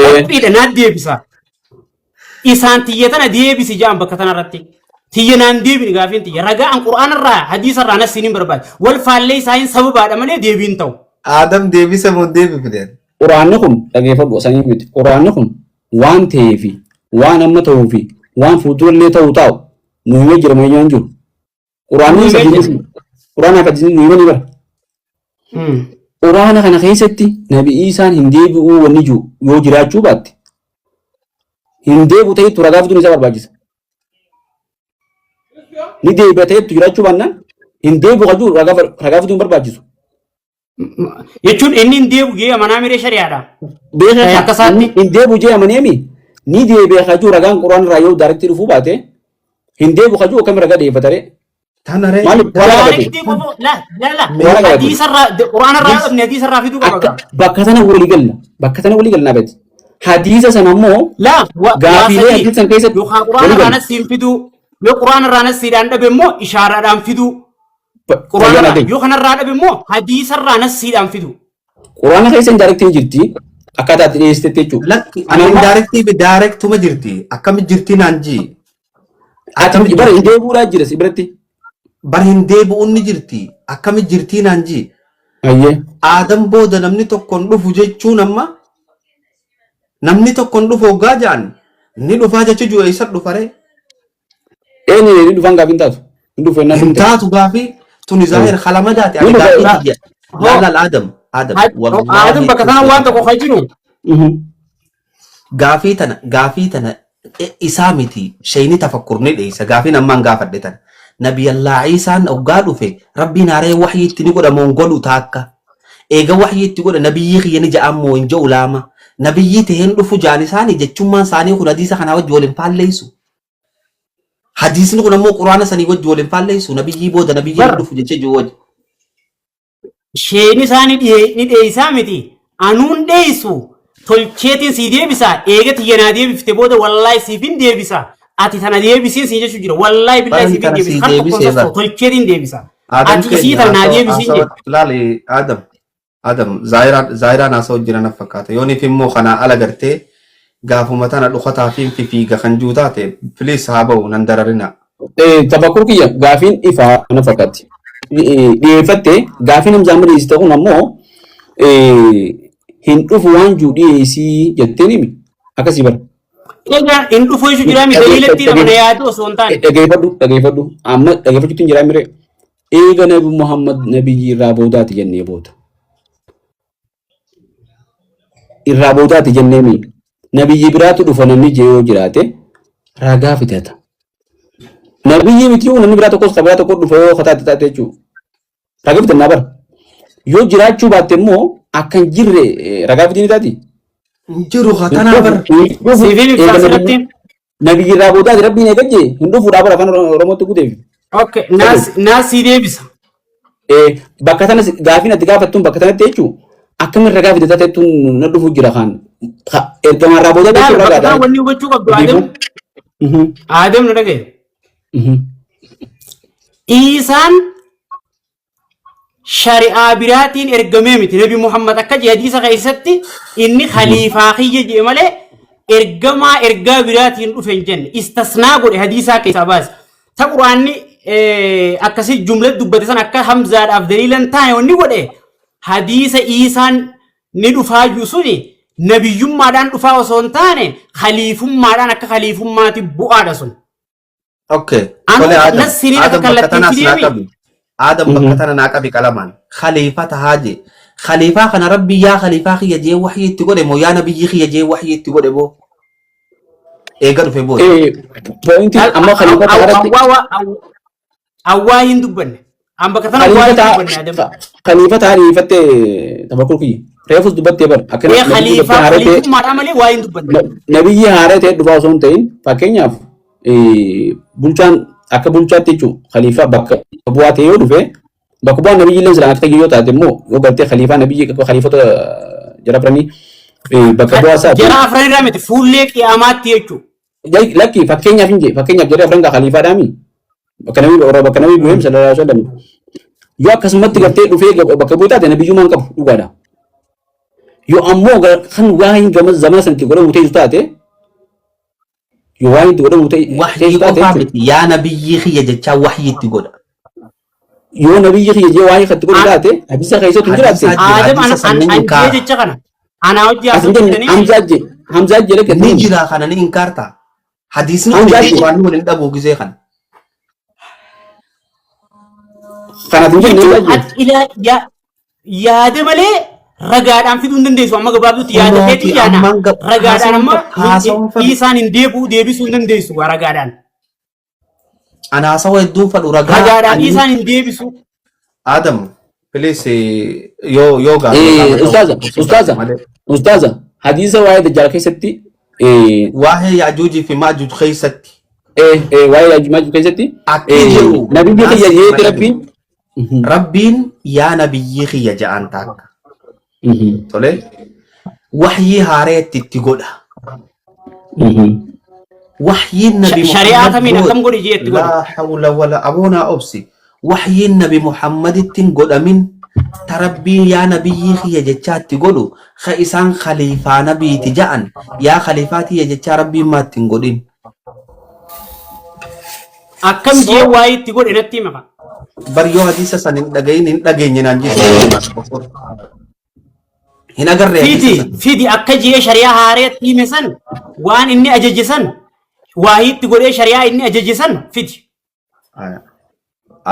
qophiidhaan naa deebisa. Isaan tiyya tana deebisi jaan bakka tanarratti tiyya naan deebini gaafiin tiyya ragaan quraanarraa hadiisarraa nasiin hin barbaade wal faallee isaayin sababaadha malee deebiin ta'u. Adam deebisa moo deebifideen? Quraanni kun dhageeffadhu sanii miti. Quraanni kun waan ta'eefi waan amma ta'uufi waan fuuldurallee ta'uu taa'u nuyi jira mayyaan jiru. Quraanni sadii Quraana akkasiin nuyi ni bara. Quraana kana keessatti nabi Iisaan hin deebi'uu wanni jiru yoo jiraachuu baatte hin deebi'u ta'etu ragaa fiduun isa barbaachisa. Ni deebi'a ta'etu jiraachuu baannaan hin deebi'u qajuu ragaa fiduun barbaachisu. Jechuun inni hin deebi'u jee amanaa miree shari'aadha. Akka isaatti hin deebi'u jee amaneemi ni deebi'a qajuu ragaan quraana irraa yoo daaretti dhufuu baate hin deebi'u qajuu akkam ragaa deeffatare. Tanaree bakka sana walii galna bakka sana walii galnaa beekti. Hadiisa sana immoo gaafiilee hadiisa sana keessatti yoo quraana irraa nasiidhaan dhabe immoo ishaaraadhaan fidu. Yoo kanarraa dhabe immoo hadiisa irraa nasiidhaan fidu. Quraana keessa indaarektiin jirti akkaataa itti dhiyeessitetti jechuudha. Ani indaarektii fi daarektuma jirti akkamitti jirti naan jii. Bara hin deebi'uudhaa jira si biratti. Bara hin deebi'uun ni jirti akkamitti jirti naan jii. Adam booda namni tokkoon dhufu jechuun amma namni tokkoon dhufu hoggaa ja'an ni dhufaa jechuun jiru eessa dhufaree. Eenyu ni dhufan gaafiin taatu. Hin taatu gaafii tuni zaahir halamadaati. Ani gaafii laal Adam. Adam bakka sana waan tokko kan jiru. gaafii tana isaa miti shayni tafakkurni dheeysa gaafii nammaan gaafadhe tana nabiyallaa Ciisaan oggaa dhufe rabbiin haaree waxyi itti ni godha moon godhu taakka eega waxyi itti godha nabiyyi kiyya ni ja'an moo hin ja'u laama nabiyyi taheen dhufu ja'an isaanii jechummaan isaanii kun hadiisa kanaa wajji waliin faalleessu hadiisni kun ammoo quraana sanii wajji waliin faalleessu nabiyyii booda nabiyyi dhufu jechee jiru wajji shayni isaanii ni dheeysaa miti anuun dheeysu tolcheetiin si deebisa eega tiyyanaa deebifte booda wallaahi siifin deebisa ati tana deebisiin si jechuu jira wallaahi billaahi siifin deebisa har tokkoon sasoo tolcheetiin deebisa ati isii tana deebisiin jedhu laali Adam zaayiraan haasa'u jira na fakkaata yooniif immoo kanaa ala gartee gaafuma tana dhukataa fi fiiga kan juu taate filiis haa ba'u nan dararina. Tafakkur kiyya gaafiin ifaa na fakkaatti. Dhiyeeffatte gaafiin hamzaan dhiyeessite kun ammoo hin dhufu waan juu dhiyeessii jettee nimi akkasii bara. Egaa hin dhufu jechuun jira mi daliilatti nama na yaadu osoo hin taane. Dhageeffadhu amma dhageeffachuutti hin jiraa mire. Eega nabi Muhammad nabiyyi irraa boodaati jennee booda. Irraa boodaati jennee mi nabiyyi biraatu dhufa namni jee jiraate ragaa fidata. Nabiyyi miti namni biraa tokkos kabira tokko dhufa yoo kataate taate jechuudha. Ragaa fidannaa bara. Yoo jiraachuu baatte immoo akkan jirre ragaa fidini taati. jiru khatanaa bara Siifin ibsaa asirratti. Nabiyyi irraa boodaati rabbiin eegajje hin dhufuudhaa bara afaan Oromootti guuteef. Okay, naas si deebisa. Bakka tana gaafiin ati gaafattuun bakka tanatti jechuudha. Akkamiin ragaa fidata ta'etuun na dhufu jira kan ergamaa irraa booda jechuun Bakka ragaadha. wanni hubachuu qabdu Aadam na dhagaye. Isaan shari'aa biraatiin ergamee miti nabi Muhammad akka jedhe hadiisa keessatti inni khaliifaa kiyya jedhe malee ergamaa ergaa biraatiin dhufe hin jenne istisnaa godhe hadiisaa keessaa baase. Ta quraanni akkasii jumla dubbate san akka hamzaadhaaf daliilan taane wanni godhe hadiisa Isaan ni dhufaa jiru suni nabiyyummaadhaan dhufaa osoo hin taane khaliifummaadhaan akka khaliifummaatti bu'aadha sun. okay Adam bakka tana naa qabi qalamaan khaliifata haaje khaliifaa kana rabbi yaa khaliifaa kiyya jee waxyi itti godhe moo yaa nabiyyi kiyya jee waxyi itti godhe boo eega dhufe booda Pointi amma khaliifata irratti Awwaa hin dubbanne. Amma bakka tana awwaa hin dubbanne Adam. khaliifata hariifatte tafakkur kiyya. Reefus dubbattee bara. Ee khaliifummaadhaan malee waa hin dubbanne. Nabiyyi haaree ta'e dhufaa osoo hin ta'in fakkeenyaaf bulchaan akka bulchaatti jechuun khaliifaa bakka bu'aa ta'e yoo dhufe bakka bu'aan nabiyyi illee silaan akka ta'e yoo taate immoo yoo gartee khaliifaa nabiyyi khaliifota jara afranii bakka bu'aa isaa Jara afran irraa miti fuullee qiyaamaatti jechuudha. lakki fakkeenyaaf hin jee fakkeenyaaf jarri afran gaa khaliifaadhaami bakka nabii bu'eem sallallahu alaihi wasallam yoo akkasumatti gartee dhufee bakka bu'aa taate nabiyyummaan qabu dhugaadha. Yoo ammoo kan waa hin gama zamana sanatti godhamu ta'e taate yoo waa hin godhamu ta'e waxyi qofaa miti yaa nabiyyi kiyya jechaa waxyi itti godha yoo nabiyyi kiyya jee waa hin katti godhu taate hadiisa keessatti hin jiraatte. Aadam an jecha kana. Ana hojii asirratti Hamzaa jele ni kenni. jira kana ni inkaarta hadiisni Hamzaa kun waan waliin dhabuu gisee kana Kana tun jenne yaada malee ragaadhaan fiduu hin dandeessu amma gabaabduutti yaada feetii yaana ragaadhaan amma Isaan hin deebisuu hin dandeessu ragaadhaan. anaasawa hedduun fadhu Ragaadhaan Isaan hin deebisu. Adam please yoo Ustaaza hadiisa waa'ee dajjal keessatti waa'ee yaajuujii fi maajuuj keessatti waa'ee yaajuuj keessatti nabiyyi kiyya jeeti rabbiin yaa nabiyyi kiyya ja'an taakka tole waxyii haareetti itti godha waxyiin nabi Shari'aa kamiin akkam godhe jeetti godha. laa hawla wala aboonaa obsi waxyiin nabi Muhammadittiin godhamin tarabbiin yaa nabiyyi kiyya jechaatti godhu ka isaan khaliifaa nabiiti ja'an yaa khaliifaa tiyya jechaa rabbiin maatti hin godhin Akkam jee waa itti godhe natti hima. bar yoo hadiisa san hin dhageenye naan jechuudha hin agarree hadiisa san Fidi akka jee shari'aa haareetti hime san waan inni ajaje san waa itti godhee shari'aa inni ajaje san fidi.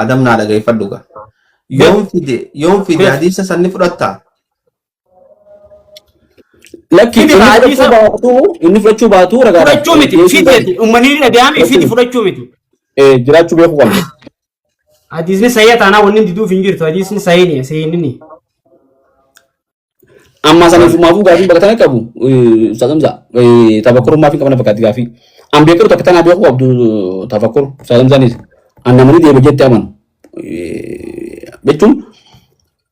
Adam naa dhageeffadhu gaa yoom fide hadiisa san ni fudhatta لكن فيدي حديثة إني فرشوا باتو رجع فرشوا متي فيدي أمني أديامي فيدي فرشوا متي جرات شو بيخوان حديثني سيئة أنا ونين دي دو فينجر حديثني سيئني سيئني أما سنة ما فو غافي بكتنا كابو سلام زا تفكر ما في كمان بكت غافي أم بيكر تكتنا بيخو عبدو تفكر سلام زانيس أنا مني دي بجت أمان بتشون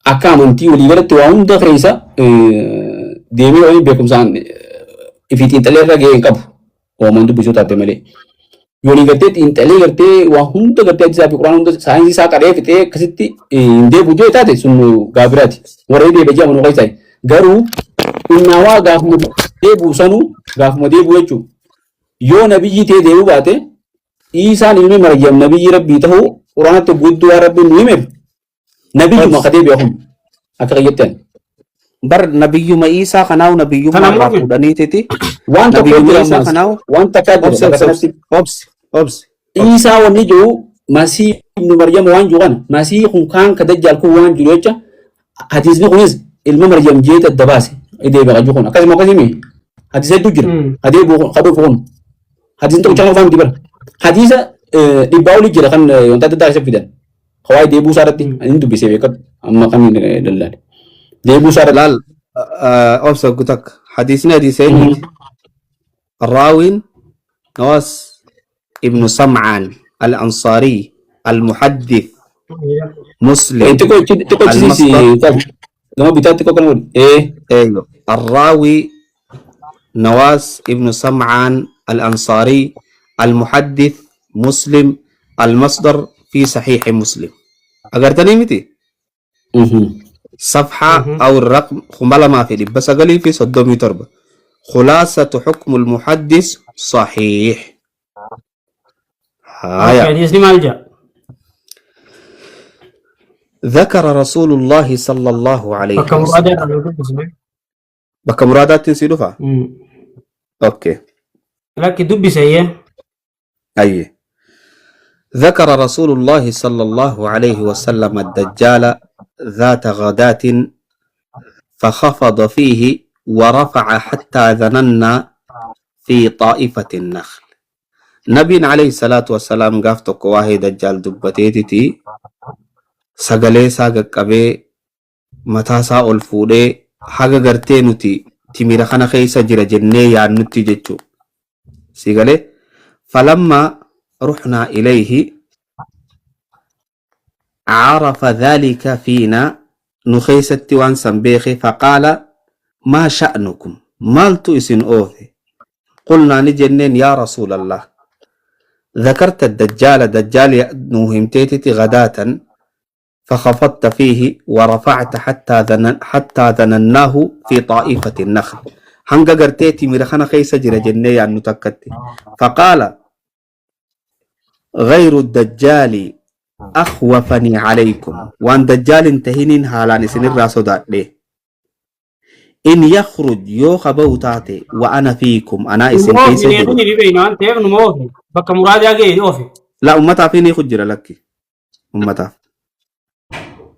أكام أنتي ولي غير توان ده خيسا ديمي وين بيكم زان إفتين تلي رجع كابو ومن دو بيشوف تاتملي يولي غرتي إنتلي غرتي وهم تو غرتي أجزاء بكران هم تو ساينس سا كاره فيتي كسيتي إندي بوجو تاتي سنو غابراتي وريدي بيجا منو كيساي غارو إنوا غاف مدي بوسانو غاف مدي بوجو يو نبي تي ديو باتي إيسان إلمي مريم نبي ربي تهو قرآن تبودو ربي نيمم نبي ما خدي بيهم أكريتين bar nabiyyuma Isaa kanaaw nabiyyuma Kana irraa mu'min. fuudhaniititi وان nabiyyuma تقول Isaa kanaaw وان تكادر obsi إيسا وني جو مسيح ابن مريم وان جوان مسيح كان كدجال كو وان جلوچا حديث نقولز علم مريم جيت الدباسي إدي بقى جوكون أكاد ما كذي حديث دجر حديث بو خدو فون حديث تو جانو فهم دبر حديث دباولي جرا كان يونتا تدارس فيدان خواي ديبو سارتي أنتو بيسيبك أما كم دلال ديبو سارت laal obsa gutak hadiisni hadiiseen الراوين نواس ابن سمعان الأنصاري المحدث مسلم أنت كو تسيسي لما بيتات كو كنقول أيوه الراوي نواس ابن سمعان الأنصاري المحدث مسلم المصدر في صحيح مسلم أقرتني متي صفحة أو الرقم خمالة ما في بس أقلي في صدومي تربة خلاصة حكم المحدث صحيح هايا حديثني مالجا ذكر رسول الله صلى الله عليه فكم وسلم رادة بك مرادات تنسيلوها أوكي لكن دبي سيئة أي ذكر رسول الله صلى الله عليه وسلم الدجال ذات غداة فخفض فيه ورفع حتى ظننا في طائفة النخل نبي عليه الصلاة والسلام قافتك واهي دجال دبتيتي سقلي ساق قبي متاسا الفودي حاجة قرتينوتي تمير خانا خيسا جرى جنيه يعني نتي جتشو سيقلي فلما رحنا إليه عرف ذلك فينا نخيسة وان سنبيخي فقال ما شأنكم مالتو اسن أوفي قلنا نجنين يا رسول الله ذكرت الدجال دجال نوهمتيتي غداة فخفضت فيه ورفعت حتى ذنناه في طائفة النخل هنگا قرتيتي مرخنا خيسة جرى جنية أن نتكتي فقال غير الدجال أخوفني عليكم وان دجال انتهين هالان سن الراسو ليه إن يخرج يو خبو تاتي وأنا فيكم أنا اسم كيس بك مراد ياغي اوفي لا أمتا فيني خجر لك أمتا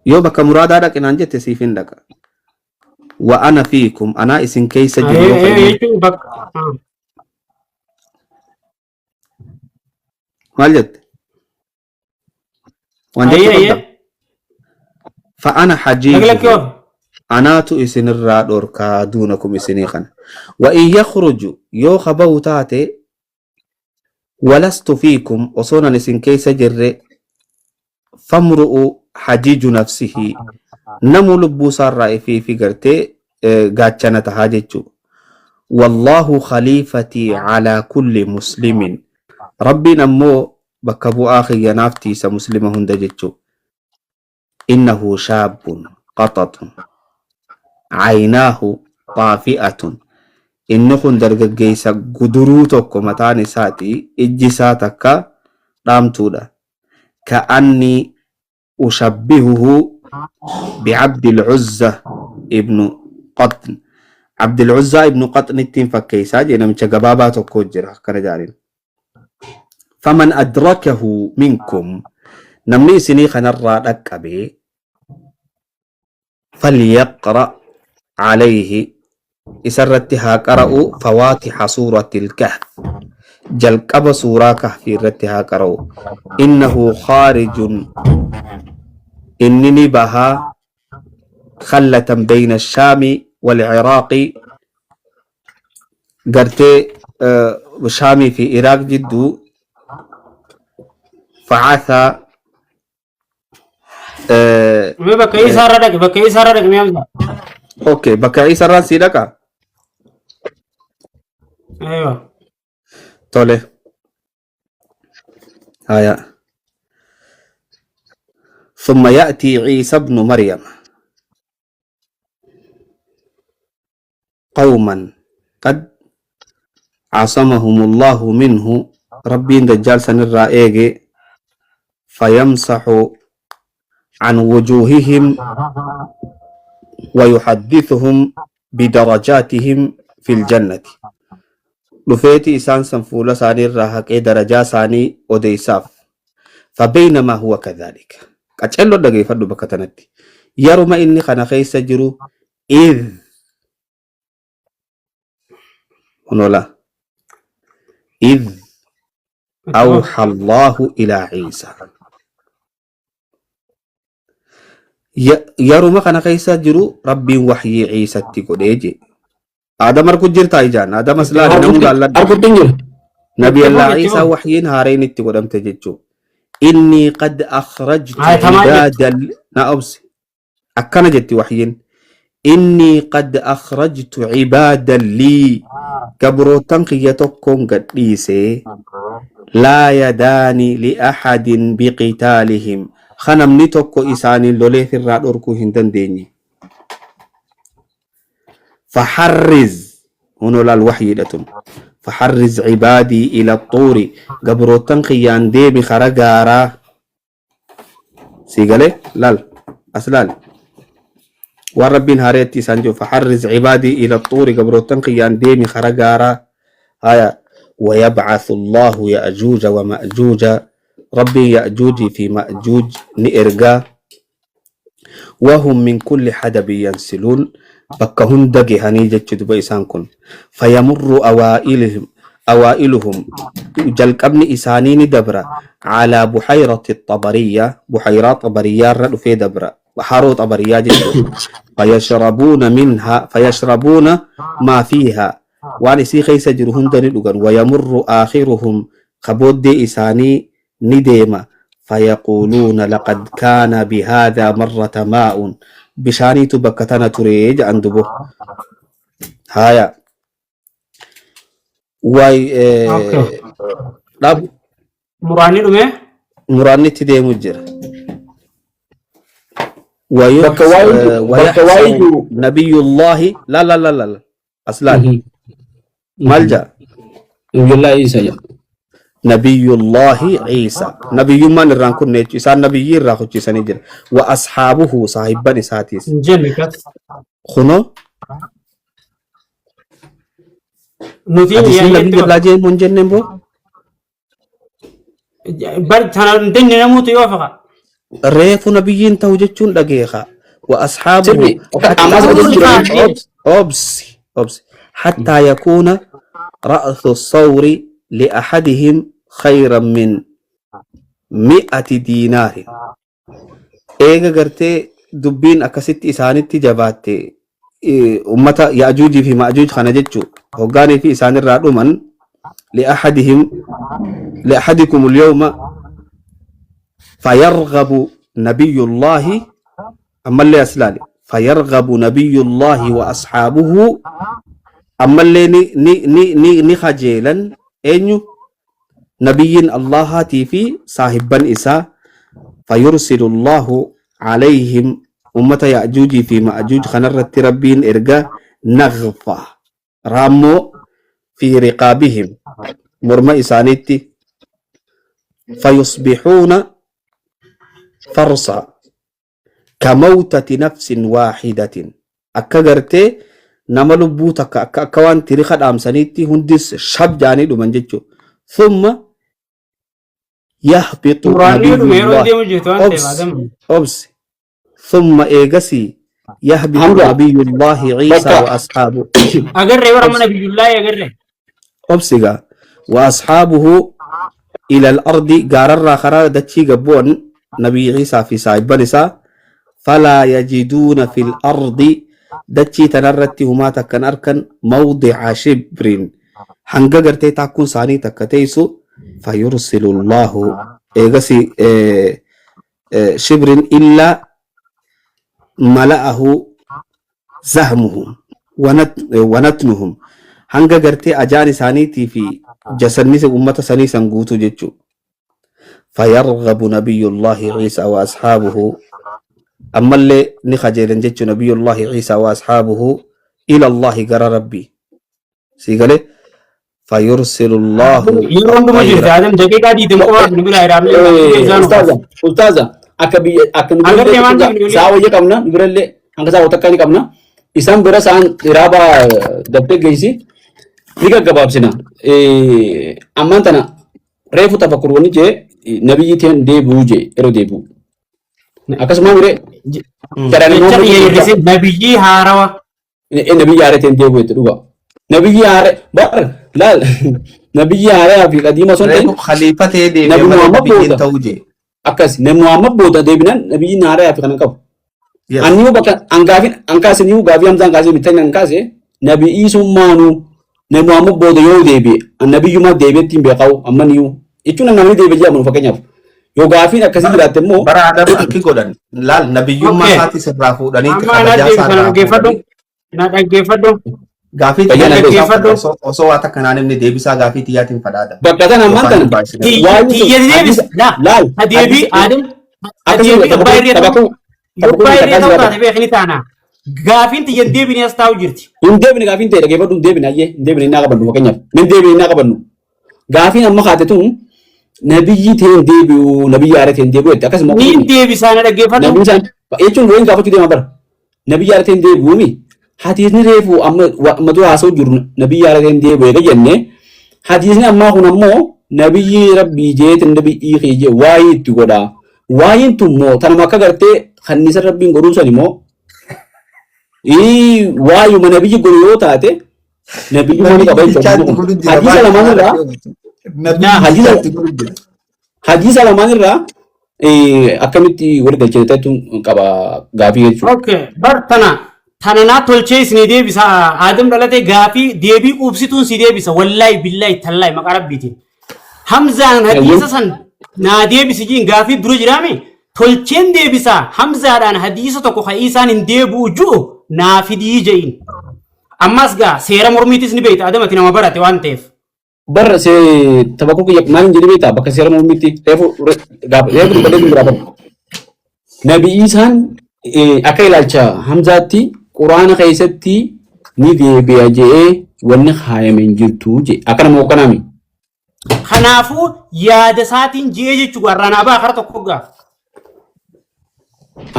يو بك مراد هذا كنا نجت سيفين لك وأنا فيكم أنا اسم كيس بك مالجد وانجت فأنا حجيج أنا تو إسن الراد أوركا دونكم إسني خنا وإن يخرج يو خبو تاتي ولست فيكم وصونا نسن كيس جر فامرؤ حجيج نفسه نمو لبو صار رأي في قرتي قاتشانة هاجتشو والله خليفتي على كل مسلم ربي نمو بكبو آخي ينافتي سمسلمه هندجتشو إنه شاب قطط عيناه طافئة إنه درجيسا قدروتك متاني ساتي إجساتك رامتودا كأني أشبهه بعبد العزة ابن قطن عبد العزة ابن قطن التين فكيسا جينا من شقباباتو كوجر كرجالين فمن أدركه منكم نمني سنيخ نرى لك به فليقرأ عليه إسرتها قرأوا فواتح سورة الكهف جلقب سورة كهف رتها قرأوا إنه خارج إنني بها خلة بين الشام والعراق قرت شامي في العراق جدو فعثى ما بكي سارة بكي سارة ميامزا اوكي بكا عيسى رانسي لك ايوه تولي هيا ثم يأتي عيسى ابن مريم قوما قد عصمهم الله منه ربي دجال سنرى ايجي فيمسح عن وجوههم ويحدثهم بدرجاتهم في الجنة رفيتي إسان سنفولة ساني الراحق درجة ساني وديساف فبينما هو كذلك أتشلو دقي فردو بكتنتي يرم إني خنا خيس جرو إذ هنولا إذ أوحى الله إلى عيسى يرم خنا خيس جرو ربي وحي عيسى تيكوديجي آدم أركو جرتا إجان آدم أسلالي نمو قال نبي الله عيسى وحيين هارين اتقدم تججو إني قد أخرجت عبادا نأبس أكنا جتي وحيين إني قد أخرجت عبادا لي كبرو تنقيتكم قد ليسي لا يداني لأحد بقتالهم خنم نتوكو إساني لولي في الراد أركو هندن ديني فحرز هنا الوحي لتن فحرز عبادي إلى الطور قبرو تنقيان ديمي خرقارا سيقالي لال أسلال والربين هاريتي سانجو فحرز عبادي إلى الطور قبرو تنقيان ديمي خرقارا هيا ويبعث الله يأجوج ومأجوج ربي يأجوجي في مأجوج نئرقا وهم من كل حدب ينسلون bakka hunda gahanii jechu duba isaan kun fayamurru awaa'iluhum jalqabni isaanii ni dabra calaa buhayrati xabariyaa buhayraa xabariyaa irra dhufee dabra haroo xabariyaa jechu fayashrabuuna maa fiihaa waan isii keeysa jiru hunda ni dhugan wayamurru aakhiruhum kabooddee isaanii ni deema fayaquuluuna laqad kaana bihaadaa marrata maa'un بشانيتو بكتانا تريج عندبو هايا واي رب مراني دمي مراني تدي مجر بكواي نبي الله لا لا لا لا أصلا ملجأ الله عيسى نبي الله عيسى نبي من الرانكون نيتو إسان نبي الراخو جيساني جر وأصحابه صاحبان إساتيس جنكت خنو نوتين أدسي نبي يا الله جين من جنن بو بل تنا ندني نموت يوفق ريفو نبيين توجتشون دقيقة وأصحابه سيبي أبس حتى يكون رأس الصور لأحدهم خيرا من 100 دينار إيجا قرتي دبين أكست إسانتي جباتي أمتا يأجوج في مأجوج خنجتشو وقاني في إسان الرادو من لأحدكم اليوم فيرغب نبي الله أما اللي أسلالي فيرغب نبي الله وأصحابه أما اللي ني خجيلا أنيو نبي الله في صاحبا إساء فيرسل الله عليهم أمة يأجوج في مأجوج خنرت ربين إرقا نغفة رامو في رقابهم مرمى إسانيتي فيصبحون فرصا كموتة نفس واحدة أكغرتي نما لبوتك أكوان تريخد أمسانيتي هندس شاب جاني لمن جيتشو ثم يهبط مراني نبي دمي الله ردي مجيتو أنت بعدم أبس ثم إيغسي يهبط حمزة. نبي الله عيسى بكا. وأصحابه agarree warra mana biyyullaa agarree أبسغا وأصحابه إلى الأرض قارر خرار دتشي قبون نبي عيسى في سايبانسا فلا يجدون في الأرض دتشي تنرت هما تكن أركن موضع شبر حنقا قرتي تكون ساني تكتيسو فيرسل الله إيغسي شبر إلا ملأه زهمهم ونتنهم hanga gartee ajaan isaaniitii fi jasannisa ummata sanii san guutuu jechuu فيرغب نبي الله عيسى وأصحابه أما اللي نخجل جتش نبي الله عيسى وأصحابه إلى الله قرى ربي سيقال فيرسل الله yeroo hundumaa jirti adam daqiiqaa diidama qofaaf nu biraa Ustaza, Ustaza, akka nu Agartee waan birallee ta'e saa wayya qabna, nu birallee hanga saa takkaa ni qabna. Isaan bira sa'an raaba dabtee geessi ni gaggabaabsina. Ammaan tana reefu tafakkur wani jee nabiyyi teen deebi'uu jee yeroo deebi'u. Akkasuma mire jecha dhiyeessise nabiyyii haarawa nabiyyi haaree teen deebi'u jechuudha dhuga. Nabiyyi haaree bar laal nabiyyi haaree fi qadiima sun ta'in خليفة دي نبي محمد بيجين بودا. توجي akkas namni Muhammad booda deebinan nabiyyi haaree fi kanan qabu. Anniu bakka angaafin ankaase niu gaafi hamza ankaase mitan ankaase nabi isummaanu nabi Muhammad booda yoo deebi annabiyyuma deebitti hin beekaw amma niu jechuun namni deebi jedhamu fakkeenyaaf yoo gaafiin akkasii jiraatte immoo برا آدم أكي قولن لا النبي ما Okay. ساتي سرافو داني amma na dhaggeeffadhu na dhaggeeffadhu غافي Bayyana تيجي dhaggeeffadhu. osoo waa takka naan himne deebisaa gaafii tiyyaatiin fadhaadha. bakka sana ammaan tana tiyya deebis laal adeebii adam akkasii adeebii abbaa irree ta'u taphatu abbaa irree ta'u taate beekni taana gaafiin tiyyan deebinee as taa'u jirti hin deebine gaafiin ta'e dhaggeeffadhu hin deebine ayyee hin deebine innaa qabannu fakkeenyaaf min deebine innaa qabannu gaafiin amma kaate tun nabiyyi ta'een deebi'u nabiyyi haaree ta'een deebi'u jettee akkasuma ni deebisaa na dhaggeeffadhu nabiyyi isaan jechuun wayin gaafachuu deema bara nabiyyi haaree ta'een deebi'uumi hadiisni reefu amma dura haasa'u jiru nabiyyi haaree ta'een deebi'u eega jenne hadiisni ammaa kun ammoo nabiyyi rabbii jeetin nabiyyi xiijee waa'ee itti godhaa waa'een tun immoo tanuma akka gartee kannisa rabbiin godhuu san immoo waa'uma nabiyyi godhu yoo taate nabiyyi mani qaba jechuudha hadiisa lamaan irraa hadiisa lamaan irraa akkamitti wal galchiteetu qaba gaafii jechuudha. okay bar tana naa tolchee isinii deebisa adam dhalatee gaafii deebii quubsituun si deebisa wallaahi billaahi tallaahi maqaa rabbiitiin hamzaan hadiisa san naa deebisi jiin gaafii dura jiraame tolcheen deebisa hamzaadhaan hadiisa tokko ka isaan hin deebi'u ju'u naa fidii je'in ammas gaa seera mormiitis ni beekta adamati nama barate waan ta'eef Barra se tabakkuu kiyya maalin jedhee beektaa bakka seera mormiitti reefu dubbadee hin jiraatan. Nabii isaan akka ilaalcha hamzaatti quraana keessatti ni deebi'a je'ee wanni kaayame hin jirtu je akka nama hokkanaami. kanaafuu yaada isaatiin je'ee jechuu garraanaa baa kara tokko gaa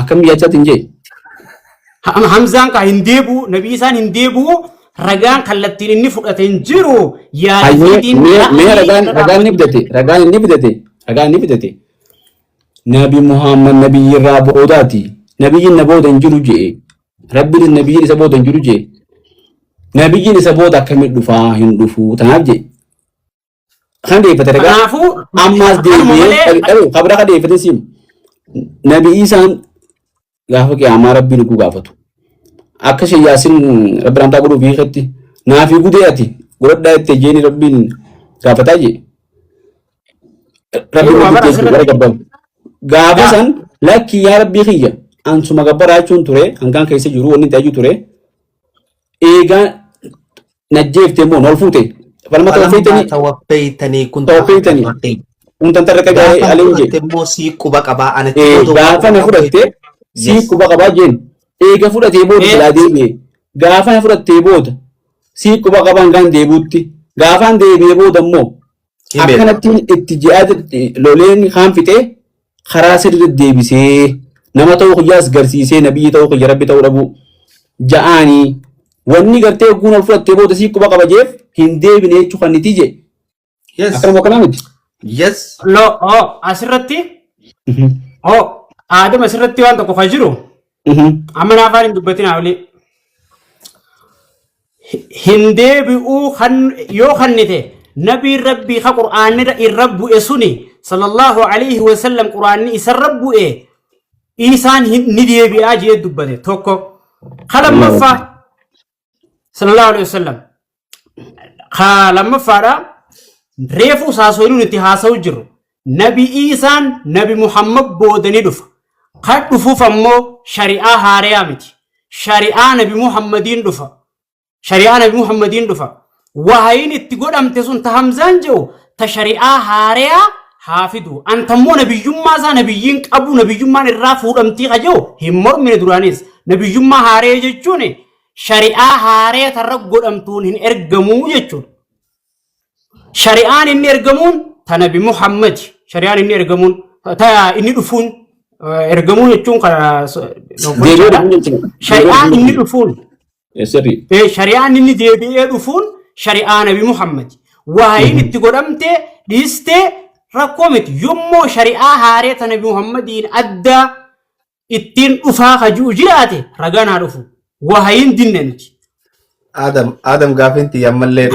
Akkam yaachaatiin jee. hamzaan ka hin deebi'u nabii isaan hin deebi'u ragaan kallattiin inni fudhate hin jiru yaadfiitiin Mee ragaan ni fidate nabi Muhammad nabiyyi irraa boodaati nabiyyiin na booda hin jiru jee rabbiin nabiyyiin isa booda hin jiru jee nabiyyiin isa booda akkamitti dhufaa hin dhufu tanaaf jee kan deeffate ragaa kanaafuu ammaas deebi'ee kabira kan deeffate sim nabii isaan gaafa qiyaamaa rabbiin dhuguu gaafatu. Akka shayyaasin rabbi rantaa godhuuf hiikatti naafii gudee ati godhadhaa itti jeeni rabbiin gaafataa jee. Rabbiin hojjeteessu gara gabbamu. Gaafa san lakki yaa rabbii kiyya ansuma gabbaraa jechuun ture hangaan keessa jiru wanni ta'ee ture eegaa najjeeftee immoo nol fuute. Falma توفيتني كنت توفيتني. Untan tarra qabii aleen jee. تمو سي قبا قبا أنا Gaafa na fudhatte sii quba qabaa jeen. Eega fudhatee booda silaa deebi'e. Gaafa na fudhattee booda sii quba qabaan kan deebi'utti. Gaafaan deebi'ee booda immoo akkanatti itti ji'aa loleen kaan fixee karaa sirri deebisee nama ta'uu kiyyaas garsiisee nabiyyi ta'uu kiyya rabbi ta'uu dhabu ja'aanii wanni gartee ogguun ol fudhattee booda sii quba qaba jeef hin deebine jechuu kan niti je. Yes. Akkanuma kanaa miti. Yes. asirratti aadama asirratti waan tokko ka jiru amma naafaan hin dubbatinaa olee hin deebi'uu yoo kannite nabiin rabbii ka qur'aanni irra bu'e suni sallallahu alayhi wa sallam qur'aanni isarra bu'e isaan ni deebi'aa jee dubbate tokko ka lammaffaa sallallahu alayhi wa sallam ka lammaffaadha reefu saasoyinu nuti haasa'u jirru nabi isaan nabi muhammad boodani dhufa kan dhufuuf ammoo shari'aa haareyaa miti shari'aa nabi muhammadiin dhufa shari'aa nabi muhammadiin dhufa wahayin itti godhamte sun ta hamzaan jedhu ta shari'aa haareyaa haafidu antammoo nabiyyummaa isaa nabiyyiin qabu nabiyyummaan irraa fuudhamtii qajeewu hin mormine duraanis nabiyyummaa haaree jechuun shari'aa haaree tarra godhamtuun hin ergamuu jechuudha shari'aan inni ergamuun ta nabi muhammad shari'aan inni ergamuun ta inni dhufuun ergamuun jechuun shari'aan inni dhufuun shari'aan inni deebi'ee dhufuun shari'aa nabi muhammad wahayin itti godhamte dhiistee rakkoo miti yommuu shari'aa haareeta ta nabi muhammadiin adda ittiin dhufaa kajuu jiraate ragaan haa dhufu wahayin dinne nuti. Adam gaafinti ammallee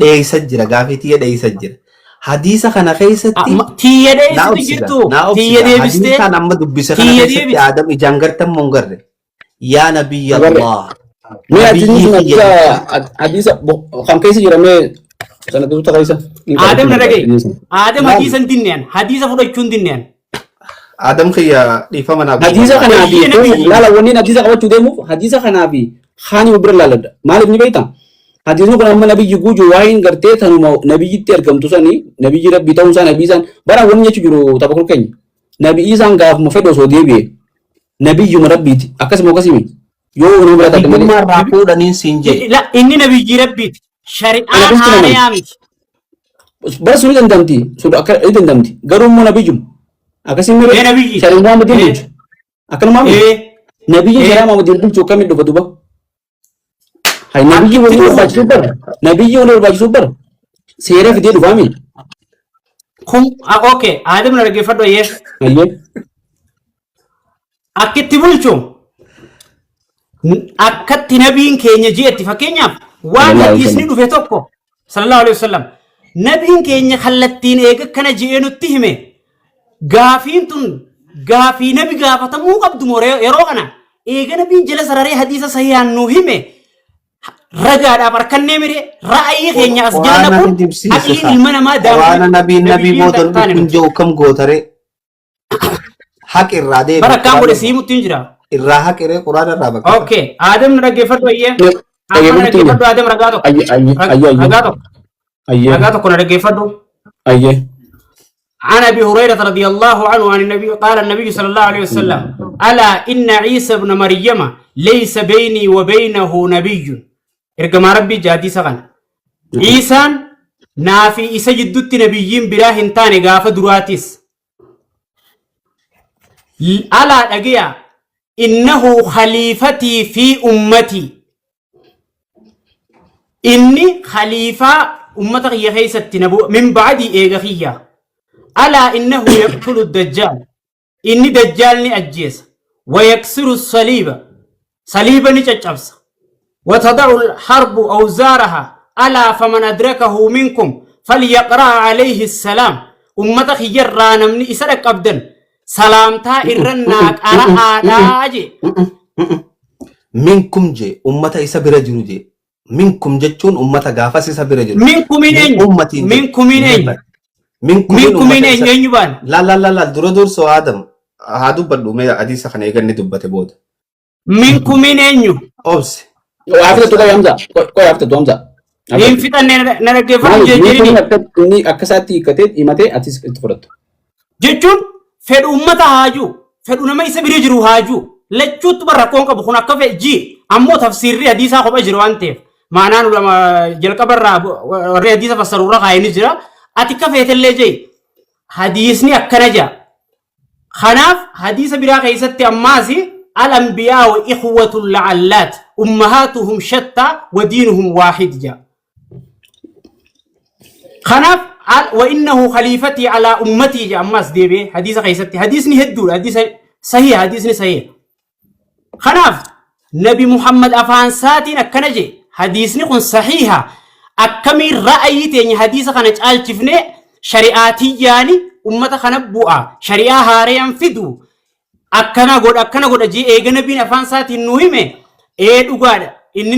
dheeysa jira gaafii tiyya dheeysa jira. Hadiisa kana keessatti tiyya dheeysiti jirtu tiyya deebistee hadiisaan amma dubbise kana keessatti Adam ijaan gartan moo hin garre yaa nabiyya Allah hadiisa kan keessa jiramee sana tuuta keessa Adam na dhagaye Adam hadiisa hin dinneen hadiisa fudhachuun dinneen Adam kiyya dhiifama naaf hadiisa kanaa fi laala wanneen hadiisa qabachuu deemuuf hadiisa kanaa fi haani bira laaladha maaliif ni beektaa hadiisni kun amma nabiyyi guujuu waa'een gartee tanuma nabiyyitti ergamtu sanii nabiyyi rabbii ta'uun isaa nabii isaan bara wanni jechu jiru taphakul keenya nabii isaan gaafuma fedhe osoo deebi'e nabiyyuma rabbiiti akkasuma akkasimi yoo nama bira taate malee nabiyummaa irraa fuudhaniin siin jedhe inni nabiyyi rabbiiti shari'aa haareyaa miti bara suni dandamti sun akka dandamti garuu immoo nabiyyuma akkasimi shari'aa Muhammadin bulchu akkanuma nabiyyi shari'aa Muhammadin bulchu akkamiin dhufa duba hay nabiyyi wani barbaachisu bara nabiyyi wani barbaachisu bara seera fidee dhufaami kun okay Adam na dhaggeeffadhu ayyee akkitti bulchu akkatti nabiin keenya jeetti fakkeenyaaf waan hadiisni dhufe tokko sallallahu alaihi wasallam nabiin keenya kallattiin eega kana je'ee nutti hime gaafiin tun gaafii nabi gaafatamuu qabdu moo yeroo kana eega nabiin jala sararee hadiisa sahihaan nu hime ragaadhaaf harkannee mire ra'ayii keenya as jala kun aqliin ilma namaa waan nabii boodan kun jiru kam gootare haq irraa deebi barakkaan godhe siimuttiin jira irraa haqiree quraana irraa bakka okay Adam na dhaggeeffadhu ayyee dhaggeeffadhu Adam ragaa tokko ragaa tokko na dhaggeeffadhu ayyee عن ابي هريره رضي الله عنه عن النبي قال النبي صلى الله عليه وسلم الا ان عيسى ابن مريم ليس بيني وبينه نبي ارجم ربي جادي سغن عيسى نافي اسجدت نبيين بلا هنتاني غاف دراتيس الا دغيا انه خليفتي في امتي اني خليفه امتك يا خيست نبو من بعدي ايغخيا ألا إنه يقتل الدجال إني دجالني أجيس ويكسر الصليب صليبا نجابس وتضع الحرب أوزارها ألا فمن أدركه منكم فليقرأ عليه السلام أمتك يرانا من إسرق أبدا سلامتا إرناك أنا آداجي منكم جي أمتا إسا برجل جي منكم جتشون أمتا غافس إسا برجل منكم من منكم من أين يبان لا دور سو آدم هادو بدو ما أديس خني كان ندبته بود منكم من أين أوبس وعفت تو كيامزا كوي عفت تو أمزا إن فيتا نرجع فلان جيرين إني أكساتي كتير إمتى أتيس تفرد جتون فد أمتا هاجو فد أمما يسبري جرو هاجو لجوت بركون كبخنا كفى جي أمو تفسير حديثا خب أجرو أنتف معناه لما جلك برا حديث فسرورا خاين جرا أتي كفى تلجي حديثني أكنجا خناف حديث برا كيست أماسي الأنبياء إخوة اللعلات أمهاتهم شتى ودينهم واحد جا خناف وإنه خليفتي على أمتي جا أماس ديبي حديث كيست حديثني هدول حديث صحيح حديثني صحيح خناف نبي محمد أفان ساتين أكنجي حديثني كن صحيحة أكمل رأيتين حديث خنج ألتفني شريعتي يعني أمة خنبوء شريعة هاريان فدو أكنا قد أجي إيجا نبي أفان ساتين نوهمه إيه أقول إني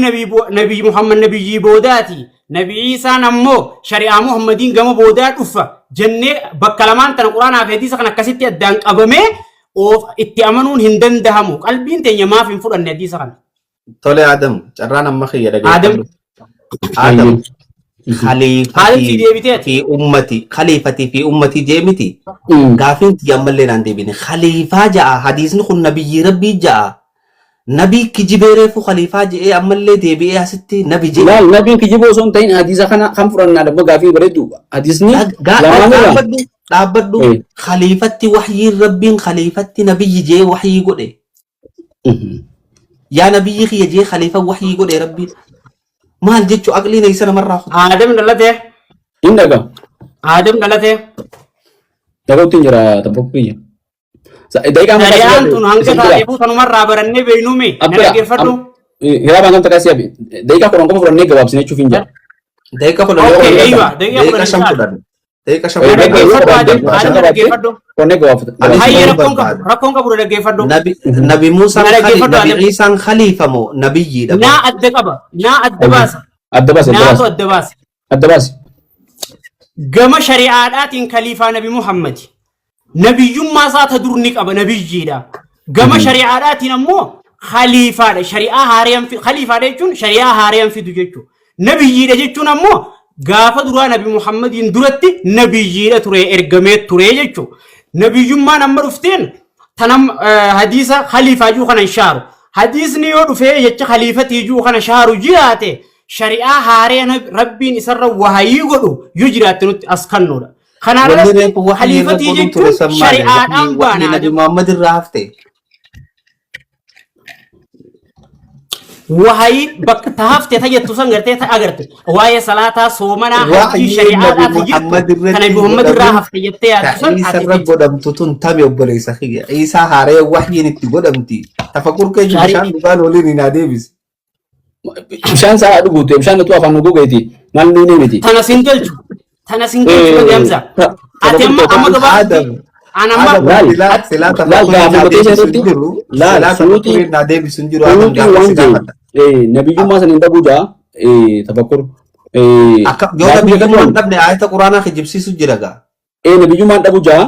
نبي محمد نبي بوداتي نبي عيسى نمو شريعة محمدين قام بودات أفا جنة بكلمان تنا قرآن حديث خنا كسيتي الدانك أبمه أو اتأمنون هندن دهمو قلبين تاني ما في فور الحديث خنا تولي آدم جرانا مخي يا آدم آدم آدم خليفتي في في أمتي خليفتي في أمتي جيمتي قافين تيامل لنا ديبين خليفة جاء حديث نخون نبي ربي جاء نبي كجبيره فو خليفة جاء أمل لي ديبي ستي نبي جاء لا نبي كجيبو سون تين حديث خنا خم فرنا لما قافي بردو حديثني دابدو خليفة وحي ربي خليفة نبي جاء وحي قولي يا نبي يجي خليفة وحي قولي ربي ما الجيتشو أقلي نيسان مرة آدم دلته إندك آدم دلته دكتور تنجرا تبوكية دايك أنا شريعة تنهانك تاريخو تنمر رابرني بينومي أنا كيفدو يا بانكم تكاسي أبي دايك أكون أنكم فرني جواب سنة شوفين جا دايكا فلو أوكي أيوة دايكا شمكودان دايكا أنا شمكودان كيفدو آدم أنا كيفدو فرني جواب هاي ركون كبر كيفدو نبي موسى أنا كيف نبي أدو عيسى خليفة مو نبي نا أدكبا نا أدباس الدباس نا الدباس تو أدباس الدباس جمع شريعات خليفة نبي محمد نبي يوم ما سات درنيك أبا نبي جيدا جمع شريعات نمو خليفة شريعة هاريان في خليفة ديجون شريعة هاريان في دجاجو نبي جيدا جيجون نمو غافة دروا نبي محمد يندرتي نبي جيدا تري إرجمت تري جيجو نبي يوم ما نمبر فتين تنام حديثة خليفة جو خنا شارو حديث نيو في يجت خليفة جو خنا شارو جيراته شريعة هاريان ربي نسر وهاي يقولوا يجرات نت أسكنوا خنا خليفة يجتون شريعة أمبانا نبي محمد الرافته وهاي بك تهافت تجد تسنجرت تأجرت وهاي صلاة صومنا حج شريعة تجد كان محمد الرافت تجد عيسى رب قدم تون تام يقبل سخي عيسى هاري وحي نتي قدم تي تفكر كيف مشان قال ولي ناديبس مشان ساعة دقوتي مشان نتوقف عن نقوتي ما نيمتي تنا سنجل يمزا أتيم أما قبل أنا ما لا سلوتي نبي جمعة سنين بوجا تفكر جو نبي جمعة نبني آية القرآن خجيب سيسو جرقا نبي جمعة بوجا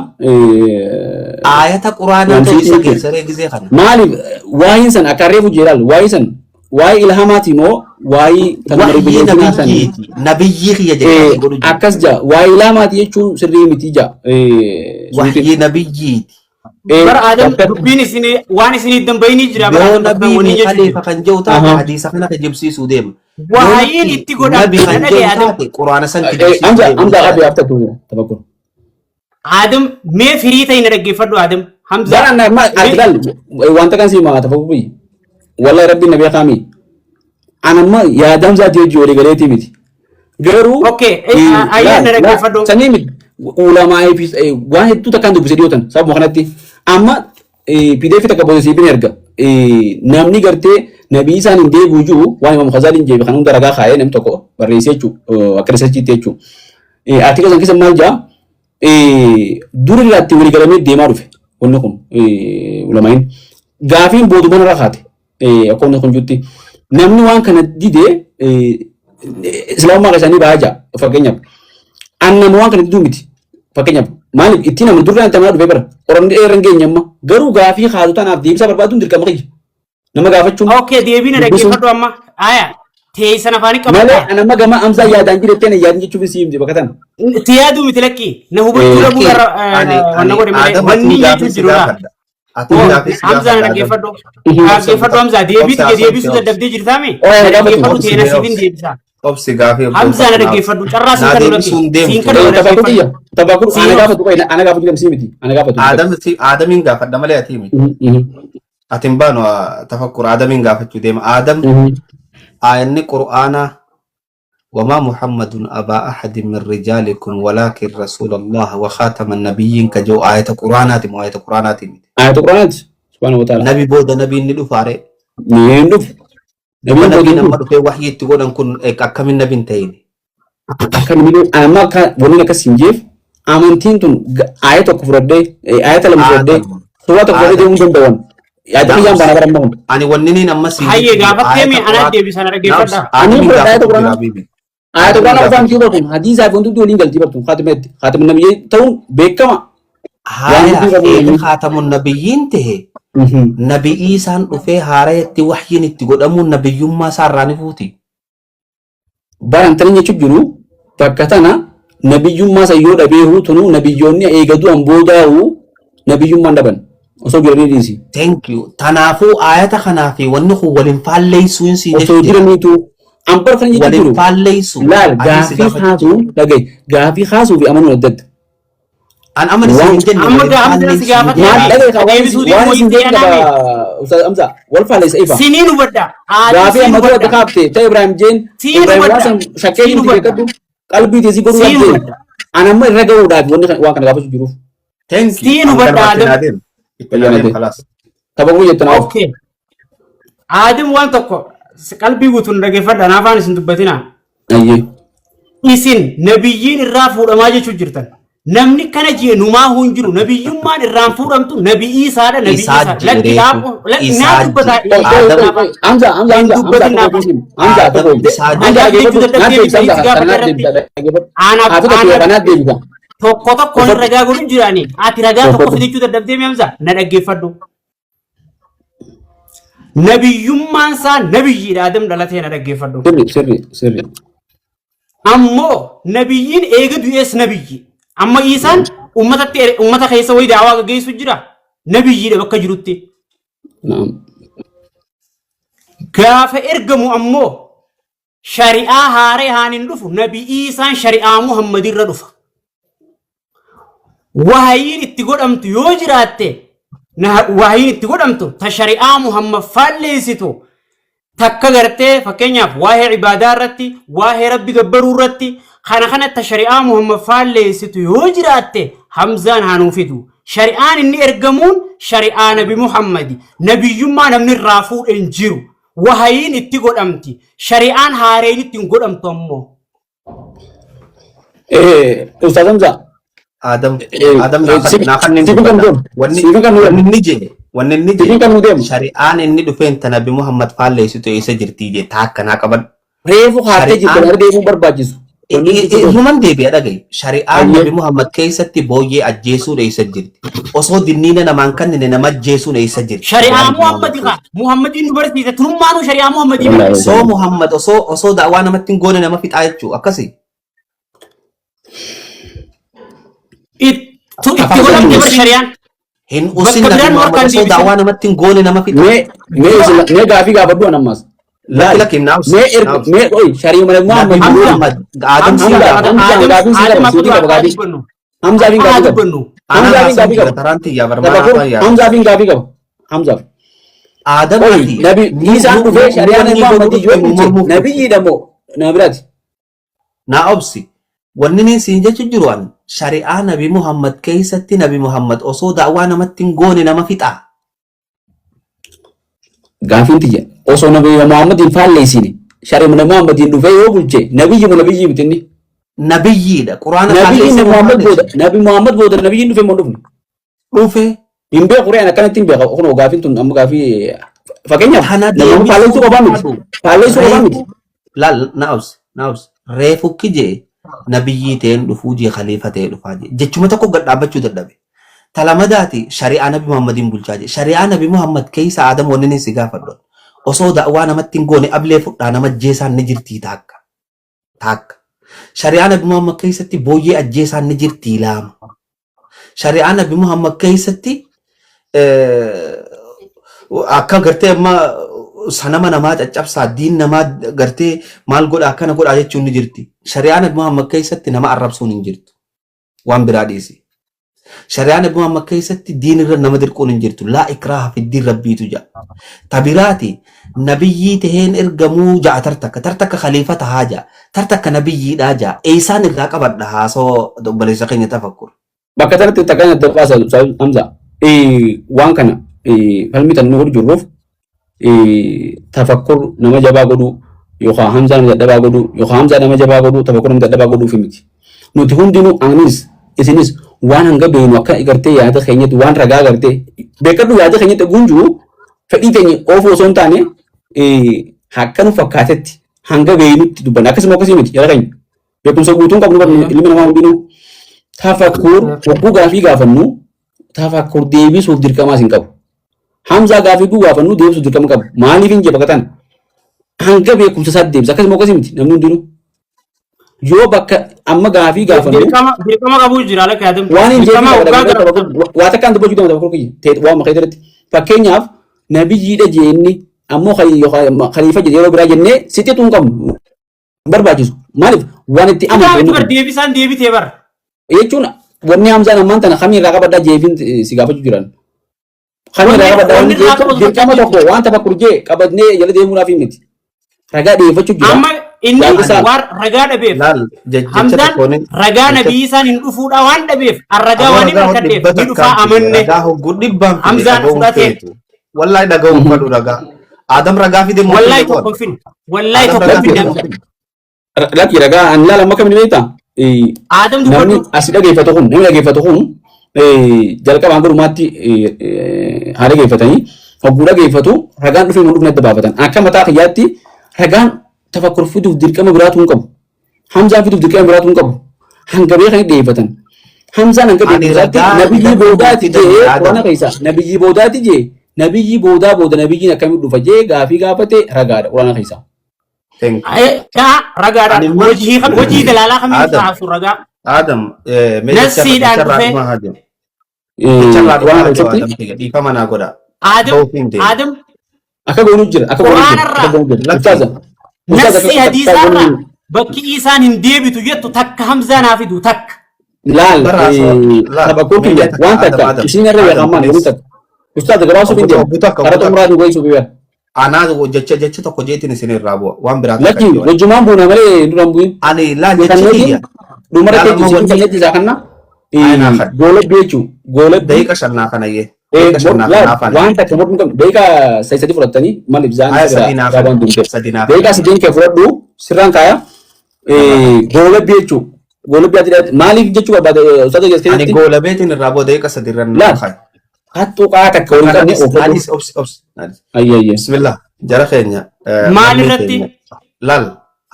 آية القرآن خجيب سيسو مالي واين سن أكاريف جيرال واين سن واي إلهاماتي مو واي وحي نبي يجي أكاس جا واي إلهاماتي يجو سري متيجا وحي نبي بر آدم بين سني وان سني دم بيني جرا جو نبي خليفة كان جوتا حديث خنا خجيب سيسو ديم وهاي نتي قدام نبي كان جوتا قرآن سن أمزا أبي أفتح تفكر آدم ما فريتا ينرجع فدو آدم حمزة زرع أنا ما أقدر وانت كان سيما تفكر بي والله ربي النبي خامي أنا ما يا دم ذات يجوري قريتي متي غيرو أوكي أيه نرجع فدو سنيمي ulama epis واحد تو تكان دوبسي ديوتن سب مخناتي اما PDF تكبو سي بنرجع نامني غرتي نبي سان اندي بوجو واي ما خزالين جيب خانون درغا خاي نم تكو بريسيچو اكرسچي تيچو ارتيكل سان كسم مالجا دور راتي ولي غلمي ديما دوف ونكم علماء غافين بودو بن راخات اكون نكون جوتي نامني وان كان ديدي اسلام ما غساني باجا فكنيا أنا موان كان دوميتي فكنيا مالك إتينا من دورنا تمام بيبر orang dia orang genya mah garu gafi khadu tan abdi bisa berbatu dirka magi nama gafa cuma oke dia bina lagi fadu amma aya tei sana fani male ana ma gama amza ya danjire tene ya ngi cuma sim je bakatan tiadu mitlaki na hubu tura bugar wana gode male wanni ya tujirura hamza na lagi fadu hamza dia bisu sudah dabde jirtame lagi fadu tena sibin dia bisa obsi gafi hamza na lagi fadu carra singkan tabakur ana gafa tu simiti ana gafa tu adamin gafa damale atimi atimbano tafakkur adamin gafa tu dem adam ayni qur'ana وما محمد أبا أحد من رجالكم ولكن رسول الله وخاتم النبيين كجو آية قرآنات آية قرآنات آية قرآنات subhanahu wa ta'ala. Nabi booda nabiin ni dhufaare. Ni nduf. Nabiin Nabiin nama dhufee waxii itti godhan kun akkamiin nabiin ta'in. akan milu amma ka woni ka sinjef amantin tun ayat tokko fudhadhee ayat lama fudhadhee suura tokko fudhadhee deemuu danda'an. Yaadni yaan bana baran bahu. Ani wanni ni nama si. Hayyee gaafattee mi ana deebisan dhaggeeffadha. Ani fudhadhee ayat Qur'aana. Ayat Qur'aana afaan kii bartu hadiisa fi wantoota waliin galtii bartu khatimetti khatimun nabiyyi ta'uun beekama. Haaya khatamun nabiyyiin tahe nabi Iisaan dhufee haarayatti waxyiin itti godhamuun nabiyyummaa isaarraa ni fuuti. Baran tani jechuun jiru bakka tana nabiyyummaa sayyoo dhabeehu tunu nabiyyoonni eegatu an boodaa'u nabiyyummaan dhaban osoo jiranii dhiisi. Thank you. Tanaafuu ayata kanaa fi wanni kun waliin faalleessuu hin siin osoo jiraniitu an bar kan jechuun jiru waliin faalleessu. laal gaafii haasuu dhagay gaafii haasuu fi amanuu adda adda. An amani siin jenne amma gaafatti si gaafate maal dhagay ka deebisuu waan isin deemuu jedhan Ustaz Amza wal faalleessa ifa. siniin hubadha. Gaafii amma dura adda kaafte ta'e Ibrahim Jeen Siin Ibrahim hubadha. Waasan shakkee Siin jirti hubadha. beekadhu qalbii teessii godhuu Siin qabdeen. hubadha. An amma irra ga'uudhaaf wanni waan kana gaafachuu jiruuf. Thank you. Siin hubadha Adam. Itti خلاص. Taphatuu jettanaaf. Okay. Adam waan tokko qalbii guutuun dhaggeeffadha naafaan isin dubbatina. Ayyee. Isin nabiyyiin irraa fuudhamaa jechuu jirtan. Namni kana jee numaa hun jiru nabiyyummaan irraan fuudhamtu nabii Iisaadha nabii Isaa Iisaa. Lakki jireetu. dhaabu lakki Isaa naa dubbataa. jireetu. Amza dubbatin naaf. Tokko tokko ragaa godhu jiraani. Ati ragaa tokko fidachuu dadhabdee mi'amsa na dhaggeeffadhu. Nabiyyummaan isaa nabiyyiidha Adam dhalatee na dhaggeeffadhu. Sirri. Ammoo nabiyyiin eega du'ees nabiyyi. Amma Iisaan ummata keessa wayii daawaa gaggeessu jira. Nabiyyiidha bakka jirutti. Gaafa ergamu ammoo shari'aa haaree haaniin dhufu nabi Iisaan shari'aa Muhammadirra dhufa. Wahayiin itti godhamtu yoo jiraatte wahayiin itti godhamtu ta shari'aa Muhammad faalleessitu takka gartee fakkeenyaaf waa'ee ibaadaa irratti waa'ee rabbi gabbaruu irratti kana ta shari'aa Muhammad faalleessitu yoo jiraatte Hamzaan haanuu fidu. Shari'aan inni ergamuun shari'aa nabi Muhammadi nabiyyummaa namni irraa fuudhen jiru. Wahayiin itti godhamti. Shari'aan haareen ittiin godhamtu ammoo. Ustaz Hamza. Adam wanni shari'aan inni dhufeen ta nabi Muhammad faalleessitu eessa jirtii jee taakkanaa qaban. Reefu haatee jirtu kana deemuun barbaachisu. Human deebi'a dhagaye shari'aan nabi Muhammad keessatti booyyee ajjeesuun eessa jirti. Osoo dinniina namaan kannine nama ajjeesuun eessa jirti. Shari'aa Muhammadi kaa Muhammadiin nu barsiisa turummaanuu shari'aa Muhammadii. Osoo Muhammad osoo daawwaa namatti hin goone nama fixaa jechuu akkasi. Itti godhamte bar shari'aan. Hin usin nabi Muhammad osoo daawwaa namatti hin goone nama fixaa. Mee gaafii gaafadhu an ammas. Lakin naus. Mee oi sharii mana Muhammad. Adam Hamza bin gaafii qabu. Hamza bin gaafii qabu. Hamza. Adam Nabi Isaan dhufee shari'aa nabi Muhammad yoo bulche nabiyyiidha moo nabiraati? Na obsi. Wanni ni siin jechuun jiru an shari'aa nabi Muhammad keessatti nabi Muhammad osoo daawwaa namatti hin goone nama fixaa. Gaafiin tiyya osoo nabi Muhammadin faalleessine shari'aa nabi Muhammadin dhufee yoo bulche nabiyyi mitinni. Nabiyyiidha. Quraana Nabi Muhammad booda nabiyyiin dhufee moo dhufne? Dhufe. Hin beeku Qur'aan akkanatti hin beeku. Kunoo gaafiin tun amma gaafii fakkeenyaaf namoonni faalleessuu qofaa miti. Faalleessuu qofaa miti. Laal naus reefu kijee nabiyyii ta'een dhufuu jee khalifa ta'ee dhufaa jee jechuma tokko gad dhaabbachuu dadhabe. Talamadaati shari'aa nabi Muhammadiin bulchaa jee shari'aa nabi Muhammad keessa Adam wanni ni si gaafadhu. Osoo daawwaa namatti hin goone ablee fudhaa nama ajjeesaan ni jirtii taakka. Shari'aa nabi Muhammad keessatti booyyee ajjeesaan ni jirtii lama. Shari'aa nabi Muhammad keessatti akka gartee amma sanama namaa caccabsaa diin namaa gartee maal godha akkana godha jechuun ni jirti. Shari'aa nabi Muhammad keessatti nama arrabsuun hin jirtu. Waan biraa dhiisi. Shari'aa nabi Muhammad keessatti diin irra nama dirquun hin jirtu. Laa ikraaha fiddiin rabbiitu ja'a. Tabiraati nabiyyii taheen ergamuu ja'a tartakka khalifa tahaa ja'a. Tartakka nabiyyiidhaa ja'a. Eesaan irraa qabadha haasoo dobbaleessa keenya tafakkur. Bakka sanatti takkaan adda baasa Hamza. Waan kana falmi tan nu jirruuf tafakkur nama jabaa godhu yookaan hamzaa nama dadhabaa godhu yookaan hamzaa nama jabaa godhu tafakkur nama dadhabaa godhuuf miti. Nuti hundinuu anis isinis waan hanga beenu akka gartee yaada keenyatti waan ragaa gartee beekadhu yaada keenyatti gunjuu fedhii teenya oofuu osoo hin taane akka nu fakkaatetti hanga beenutti dubbanna akkasuma akkasii miti jala keenya beekumsa guutuun qabnu ilmi namaa hundinuu tafakkur hogguu gaafii gaafannu tafakkur deebisuuf dirqamaas hin qabu. Hamzaa gaafii gaafannu deebisuuf dirqama qabu. Maaliif hin jebaqatan hanga beekumsa isaa deebisa akkasuma akkasii miti namni hundinuu. Yoo bakka amma gaafii gaafannu dirqama qabuu jira ala kaadam waan hin jeefi waa takkaan dubbachuu danda'u tafakkur kiyya waan maqaa irratti fakkeenyaaf nabiyyiidha jeenni ammoo khalifa jedhee yeroo biraa jennee sixituu hin qabnu barbaachisu maaliif waan itti amanu deebisaan deebitee bar jechuun wanni hamzaan ammaan tana kamii irraa qabaddaa jeefiin si gaafachuu jiran kamii irraa qabaddaa wanni jechuun dirqama tokko waan tafakkur jee qabadnee jala deemuudhaaf hin miti ragaa dhiyeeffachuu jira amma inni waan ragaa dhabeef hamzaan ragaa nabii isaan hin dhufuudha waan dhabeef ragaa waan hin rakkadheef ni dhufaa amanne hamzaan fudhatee wallahi dhaga'uun fadhu ragaa Adam ragaa fide wallahi tokko fin wallahi tokko fin laki ragaa an laala makam ni beektaa Adam namni asii dhageeffatu kun namni dhageeffatu kun jalqabaan gurumaatti haa dhageeffatanii hogguu dhageeffatu ragaan dhufee mun dhufne adda baafatan akka mataa kiyyaatti ragaan tafakkur fiduuf dirqama biraatu hin qabu hamzaan fiduuf dirqama biraatu hin qabu hanga beekanii dhiyeeffatan hamzaan hanga beekanisaatti nabiyyii boodaati jee quraana keessa nabiyyii boodaati jee nabiyyi booda nabiyyiin akkamitti dhufa jee gaafii gaafate ragaadha quraana keessa. Ragaadha hojii dalaalaa kamiin kaasu ragaa. Adam nasiidhaan dhufee. Dhiifama naa godha. Adam akka goonu jira akka goonu jira. Nasii hadiisaarraa bakki isaan hin deebitu jettu takka hamzaa naa fidu takka. Laal tafakkur kiyya waan takka isiin irra beekamaan yeroo takka. Ustaz gabaasuu hin deemu. Karaa xumuraatu gochuu biyya. Anaa jecha tokko jeetiin isin irraa bu'a. Waan biraatu. Lakki wajjumaan buuna malee duraan bu'in. Ani laa jecha kiyya. Dhumara keetti isin kallatti isaa kanna. Goolabbii jechuun. Goolabbii. Daqiiqa shannaa kana iyyee. Waan takka mormi qabdu daqiiqa sadii fudhattanii maal ibsaan gaabaan duute. Daqiiqa sadii kee fudhadhu sirraan kaaya. Goolabbii jechuun. Goolabbii ati maaliif jechuu barbaade ustaz keessatti. Ani goolabeetiin irraa booda daqiiqa sadii irra naa kaaya. Hattuu qaa takka waliin qabne ayye bismillah jara keenya maal irratti lal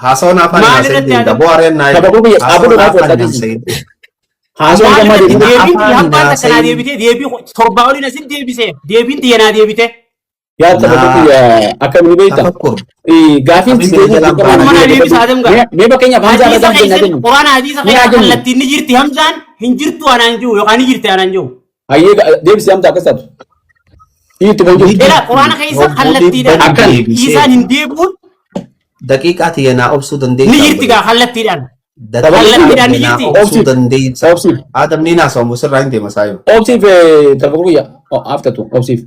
haasawaan afaan isaa daboo areen naa taphatuu biyya dhaabuu dhaaf walxaatiisi haasawaan gammaa deebiin hambaa takkanaa deebitee deebii torbaa oliin asin deebisee deebiin xiyyanaa deebitee yaa taphatuu biyya akkamiin beekta gaafiin mee fakkeenyaaf hamzaa ragaa kennaa kennu quraan hadiisa keessa kallattiin ni jirti hamzaan hin jirtu anaan jiru yookaan ni jirti anaan jiru ayyee deebisee hamzaa akkas taatu itti bonjoo quraana keessa kallattiidhaan akkan isaan hin deebuun daqiiqaa tiyyanaa obsuu dandeenya. ni jirti gaa kallattiidhaan kallattiidhaan ni jirti obsuu dandeenya. obsiif Adam ni naasawaan sirraa hin deema saayoo. obsiif tafakkur biyya aftatu obsiif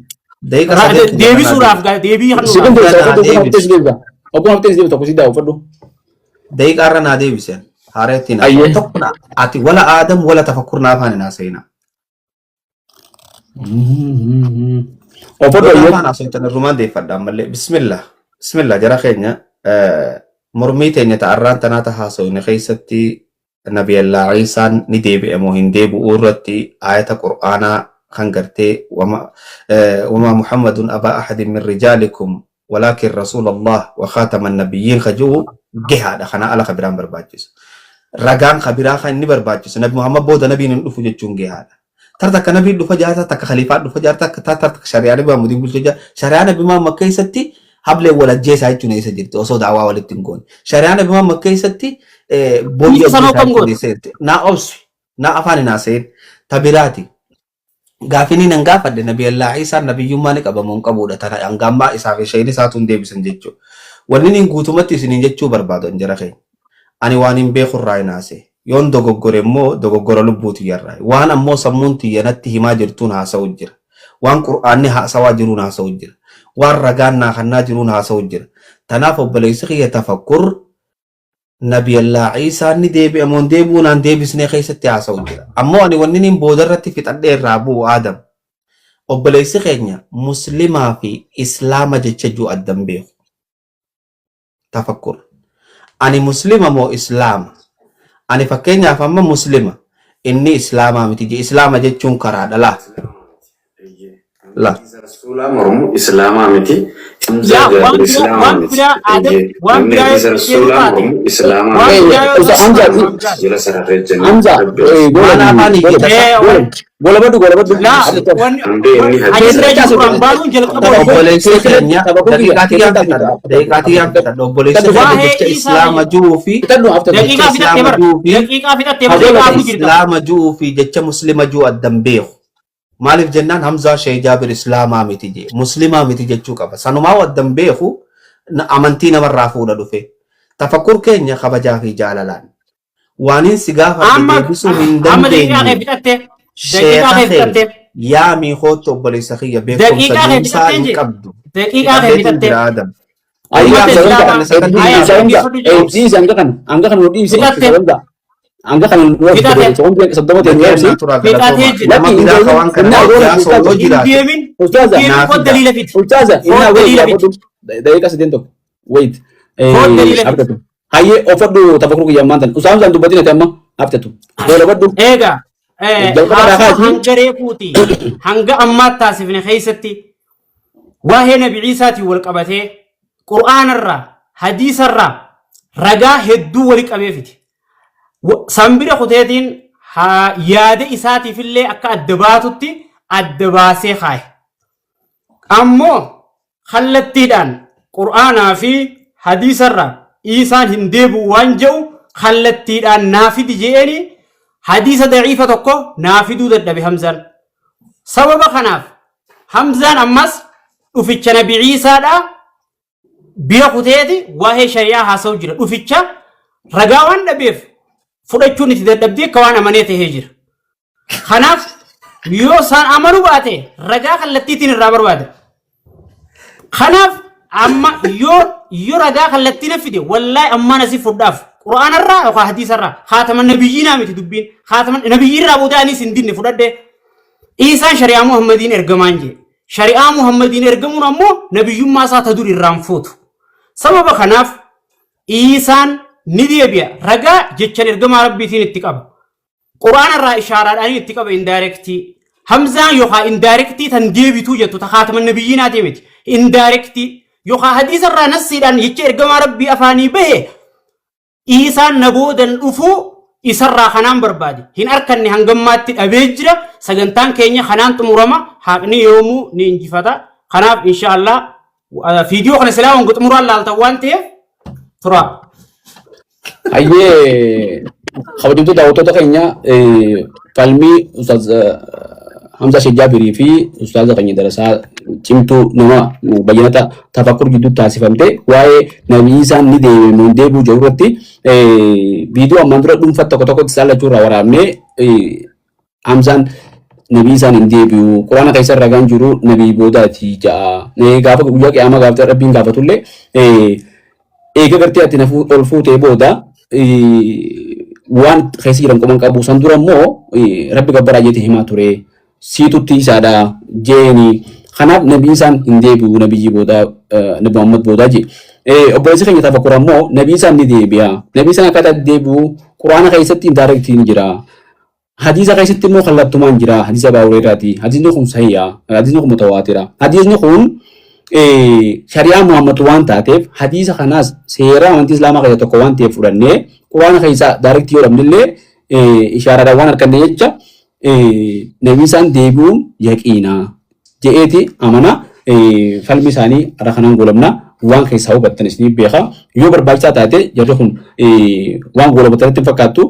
deebisuudhaaf deebii sikun deebisa ogguma haftees deebisa tokko sidaa uffadhu daqiiqaa irra naa deebiseen haareetti Ayyee. naa ati wala Adam wala tafakkur naa afaan naa seenaa. uffadhu ayyee Afaan asootan irrumaan deeffadhaan malee bismillah jara keenya mormii teenya ta'arraan tanaata haasawne keessatti nabiyallaa Ciisaan ni deebi'e moo hin deebi'uu irratti ayata qur'aanaa kan gartee wama muhammadun abaa ahadin min rijaalikum ولكن رسول الله وخاتم النبيين خجو جهاد خنا على خبران برباجس رجان خبران خن برباجس نبي محمد بود نبي ندفع جتون جهاد ترى نبي دفع جهاد تك خليفات دفع جهاد تك شريعة نبي مدين بقول جهاد شريعة نبي ما مكة ستي حبل ولا جيس هاي توني سجلت أصو دعوة ولا تنقول شريعة نبي ما مكة ستي بودي نا أوس نا أفاني ناسين تبراتي Gaafini nan gaafadde nabi Allah Isa nabiyyummaa ni qabamuun qabuudha tana hangammaa isaa fi shayini isaatuun deebisan jechuudha. Wanni nin guutumatti isiniin jechuu barbaadu hin jira keenya. Ani waan hin beeku irraa hin haase. Yoon dogoggore immoo dogoggora lubbuutu yarraa. Waan ammoo sammuun xiyyanatti himaa jirtuun haasa'u jira. Waan qur'aanni haasawaa jiruun haasa'u jira. Waan ragaan naa kannaa jiruun haasa'u jira. Tanaaf obboleessi kiyya tafakkur nabi Allah Isa ni deebi'e amoon deebuunaan deebisnee keessatti haasa'u jira. Ammoo ani wanni nin boodarratti fixadhee irraa bu'u Adam. obboleessi keenya muslimaa fi islaama jecha juu addan beeku. Tafakkur. Ani muslima moo islaama? Ani fakkeenyaaf amma muslima inni islaamaa miti je islaama jechuun karaa dhalaa. La. Rasulullah mormu islama miti. Ya, wan bira ada wan bira Rasulullah mormu islama. Jelas sararejjen. Hamza, Mana apaan gola badu. la wan ajira jasuran baru jel obboleessi keenya daqiiqaatii yaamfatan obboleessi keenya jecha islaama juu fi islaama juu fi jecha muslima juu addan beeku. Maaliif jennaan Hamzaa Sheekh Jaabir islaamaa miti je muslimaa miti jechuu qaba. Sanumaa addan beeku amantii namarraa fuudha dhufe. Tafakkur keenya kabajaa fi jaalalaan. Waanin si gaafa deebisuu hin dandeenye. Sheekha keenya yaa miikootti obboleessa kiyya beekumsa duusaa hin qabdu. Angga kan wait haye offer do tafakkur ya mantan usam san dubatin ta amma aftatu dole baddu ega hangare fuuti hanga amma taasifne keessatti waa'ee nabi Isaati wal qabatee qur'aanarraa hadiisarraa ragaa hedduu wali qabeefiti. Sambira kuteetiin yaada isaatiif illee akka adda baatutti adda baasee kaaye. Ammoo kallattiidhaan qur'aanaa fi hadiisarraa Isaan hin deebi'u waan jedhu kallattiidhaan naafidi je'eni hadiisa daciifa tokko naafiduu dadhabe Hamzaan. Sababa kanaaf Hamzaan ammas dhuficha nabi Isaadhaa bira kuteeti waa'ee shari'aa haasa'u jira. Dhuficha ragaa waan dhabeef fudhachuun itti dadhabdee akka waan amanee ta'ee jira. Kanaaf yoo isaan amanuu baate ragaa kallattiitiin irraa barbaada. Kanaaf amma yoo ragaa kallattiin fide wallahi amma nasi fudhaaf qur'aanarraa yookaan hadiisarraa khaataman nabiyyiinaa miti dubbiin khaataman nabiyyiirraa boodaanis hin dinne fudhadhe. Isaan shari'aa Muhammadiin ergamaan jee shari'aa Muhammadiin ergamuun ammoo nabiyyummaa isaa ta dur irraan fuutu. Sababa kanaaf Isaan ni deebi'a ragaa jechan ergamaa rabbiitiin itti qaba. Qur'aanarraa ishaaraadhaan itti qaba indirectii. Hamzaan yookaan indirectii tan deebituu jettu ta khaataman nabiyyiinaa miti indirectii yookaan hadiisarraa nassiidhaan jecha ergamaa rabbii afaanii bahe Isaan naboodan dhufuu isarraa kanaan barbaade hin arkanne hangammaatti dhabee jira sagantaan keenya kanaan xumurama haqni yoomuu ni injifata. Kanaaf inshallah viidiyoo kana silaa wangu xumuraan laaltan waan ta'eef tura. Hayyee kabajamtoota daawwattoota keenya falmii Ustaaz Hamzaa Sheekh Jaabirii fi Ustaaz keenya darasaa cimtuu nama bayyinata tafakkur gidduu taasifamte waa'ee nabii Isaan ni deebi'u jiru irratti viidiyoo ammaan dura dhuunfaa tokko saalachuu irraa waraabnee Hamzaan nabii Isaan hin deebi'u quraana keessa ragaan jiru nabii boodaati ja'a gaafa guyyaa qiyaamaa gaafa rabbiin gaafatullee eega gartee ati nafuu ol fuutee booda waan keessa jiran qoman qabu san dura immoo rabbi gabbaraa jeeti himaa ture siitutti isaadha jeeni. Kanaaf nabii Isaan hin deebi'u nabiyyi booda nabi Muhammad booda je obboleessi keenya tafakkur ammoo nabii Isaan ni deebi'a nabii Isaan akkaataa deebi'u quraana keessatti indirectiin jira hadiisa keessatti immoo kallattumaan jira hadiisa Abuureeraati hadiisni kun sahiyyaa hadiisni kun mutawaatira hadiisni kun shari'aa Muhammad waan taateef hadiisa kanaas seera amantii islaamaa keessa tokko waan ta'eef fudhannee quraana keessa directii yoo dhabnillee ishaaraadhaan waan arganne jecha nabii Isaan deebi'uun yaqiina je'eeti amana falmi isaanii irra kanaan goolabna waan keessaa hubattanis ni beeka yoo barbaachisaa taate jarri kun waan goolabatanitti fakkaattu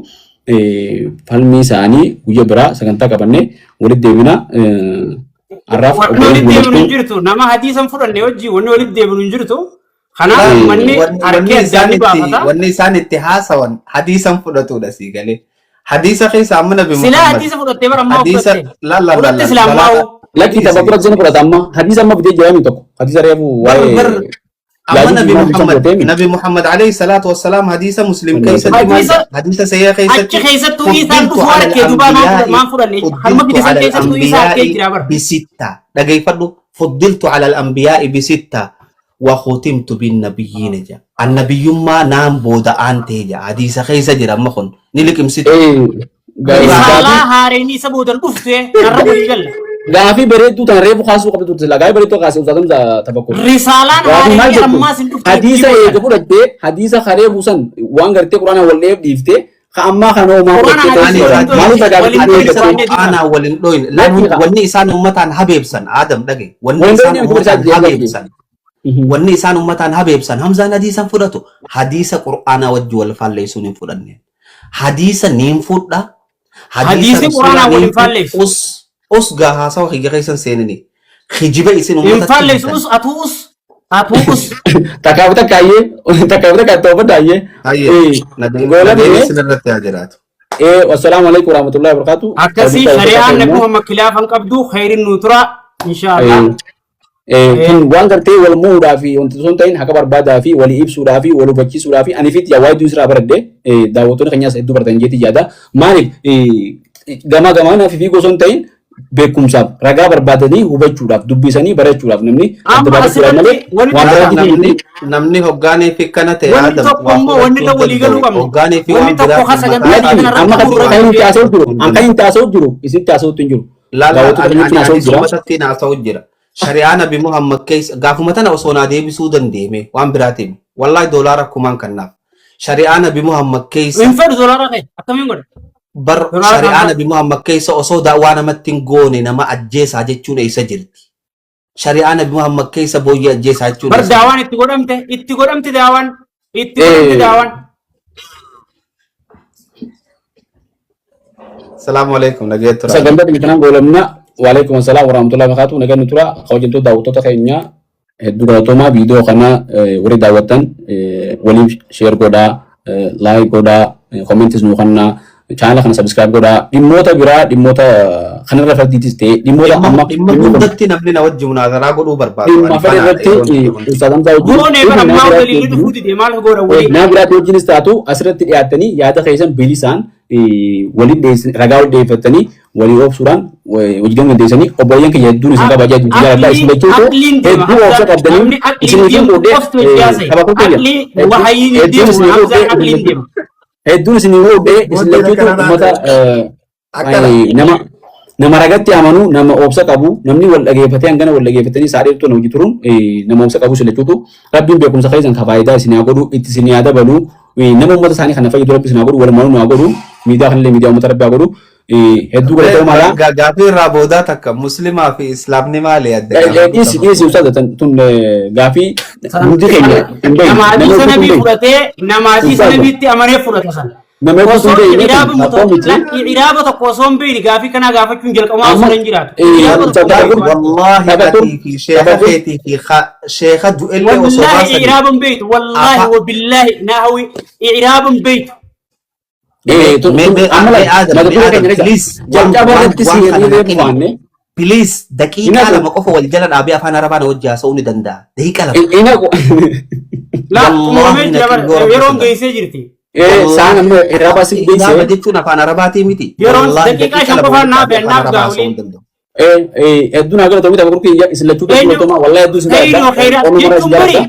falmi isaanii guyyaa biraa sagantaa qabannee walitti deebina. Arraaf walitti deebinu hin jirtu nama hadiisan fudhanne hojii wanni walitti deebinu hin jirtu. Kanaaf manni harkee addaanii baafata. Wanni isaan itti haasawan hadiisan fudhatudha sii galee. Hadiisa keessa amma nabi Muhammad. Sila hadiisa fudhattee bara ammaa uffatte. Fudhatte silaamaa lagi tafakkura jeni fudhata amma hadiisa amma fidee jiraami tokko hadiisa reefu waa'ee أما نبي محمد عليه الصلاة والسلام حديث مسلم كيس حديث سيئة كيس فضلت على الأنبياء بستة لقي فضل فضلت على الأنبياء بستة وختمت بالنبيين جا النبي ما نام بودا أنت جا حديث كيس جرا مخن نلكم ستة رسالة هاريني سبودا الأفتة نربو يقل Gaafi bareedduu tan reefu kaasuu qabdu turte lagaa bareedduu kaasee usaadam tabakkur. Risaalaan haarii ammaas hin dhufte. Hadiisa eega fudhattee hadiisa karee buusan waan gartee quraana wal dheef dhiiftee ka ammaa kana uumaa ana walin dhoyin wanni isaan ummataan habeebsan Adam dhage wanni isaan ummataan habeebsan Hamzaan hadiisan fudhatu hadiisa quraana wajji wal falleessuun hin fudhanne hadiisa niin fudha hadiisi quraana wal falleessu أسقى هاسا وخيجا كيسان سينني خجيبة إسين أمتا ينفعلس أتوس تكاوتا كاتوبا داية قولا بيه سنرد تاجرات والسلام عليكم ورحمة الله وبركاته أكسي شريعة نبوها مكلافا قبدو خير النطرة إن شاء الله kun waan gartee wal muudhaa fi wanti sun ta'in haka barbaadaa fi walii ibsuudhaa fi wal hubachiisuudhaa fi ani fit yaa waayiduu israa baradde daawwattoonni keenyaas hedduu baratan jeeti yaada maaliif gamaa fi fiigoo sun ta'in beekumsaaf ragaa barbaadanii hubachuudhaaf dubbisanii barachuudhaaf namni adda baafachuudhaaf malee waan biraatti namni hoggaanii fi kana ta'e wanni tokko immoo wanni la walii galuu qabnu hoggaanii fi wanni tokko hasa amma kan hin taasoo jiru an kan hin taasoo jiru isin taasoo hin jiru daawwattoonni taasoo jira shari'aa nabi Muhammad keessa gaafuma tana osoo naa deebisuu dandeeme waan biraatiin wallahi doolaara kumaan kannaaf shari'aa nabi Muhammad keessa hin fedhu doolaara kee akkamiin godhe bar shari'aa nabi Muhammad keessa osoo daawwaa namatti hin goone nama ajjeesaa jechuun eessa jirti shari'aa nabi Muhammad keessa booyyee ajjeesaa jechuun bar daawaan itti godhamte daawaan salaamu alaikum nageettu sagantaa dhimmitanaan goolamna waalaikum assalam warahmatullahi wabarakatuh nagaan tura hojjettoota daawwattoota keenya hedduu galatoomaa viidiyoo kana warri daawwattan waliin sheer godhaa laayik godhaa koomentis nuu kannaa channel kana subscribe godhaa dhimmoota biraa dhimmoota kanarra fardittis ta'e dhimmoota amma dhimma hundatti namni na wajji munaazaraa godhuu barbaadu dhimma fedhe irratti ustaadamtaa goonee bara maa waliin dhufuuti deemaa lafa goora waliin naa biraatti wajjinis taatu asirratti dhiyaattanii yaada keessan bilisaan waliin ragaa wal dhiyeeffatanii walii obsuudhaan hojii dandeessanii obboleeyyan keenya hedduun isin qaba jedhu jaalladhaa isin jechuutu hedduu obsa qabdanii isin isin godhee hedduun isin godhee isin jechuutu uummata nama ragatti amanu nama obsa qabu namni wal dhageeffatee hangana wal dhageeffatanii saadheetu hojii turuun nama obsa qabu isin jechuutu rabbiin beekumsa keessan ka faayidaa isin haa godhu itti isin haa dabalu nama uummata isaanii kana fayyadu rabbi isin haa godhu walumaa haa godhu miidiyaa kanallee miidiyaa uummata rabbi haa godhu hedduu galatoomaa gaafii irraa boodaa takka muslimaa fi islaamni maali adda dhiisi usaada tun gaafii hundi keenya namaatii sana bii fudhatee namaatii sana biitti amanee fudhata sana iraaba tokko osoo hin beekne gaafii kanaa gaafachuun jalqabumaa osoo hin jiraatu wallahi gatii fi sheekha keetii fi sheekha du'ellee osoo wallahi iraaba hin beektu wallahi wabillahi naahawi iraaba hin beektu Please, daqiiqaa lama qofa wal jala dhaabee afaan arabaan hojii haasa'uu ni danda'a. Daqiiqaa lama. Yeroon geessee jirti. Saan ammoo irraa baasii beeksisa jechuun afaan arabaatii miti. Yeroon daqiiqaa shan qofaan naaf gaawuliin. Hedduu naa galatoomi tapha gurguruu kiyya isin lachuu galatoomaa wallahi hedduu isin galatoomaa.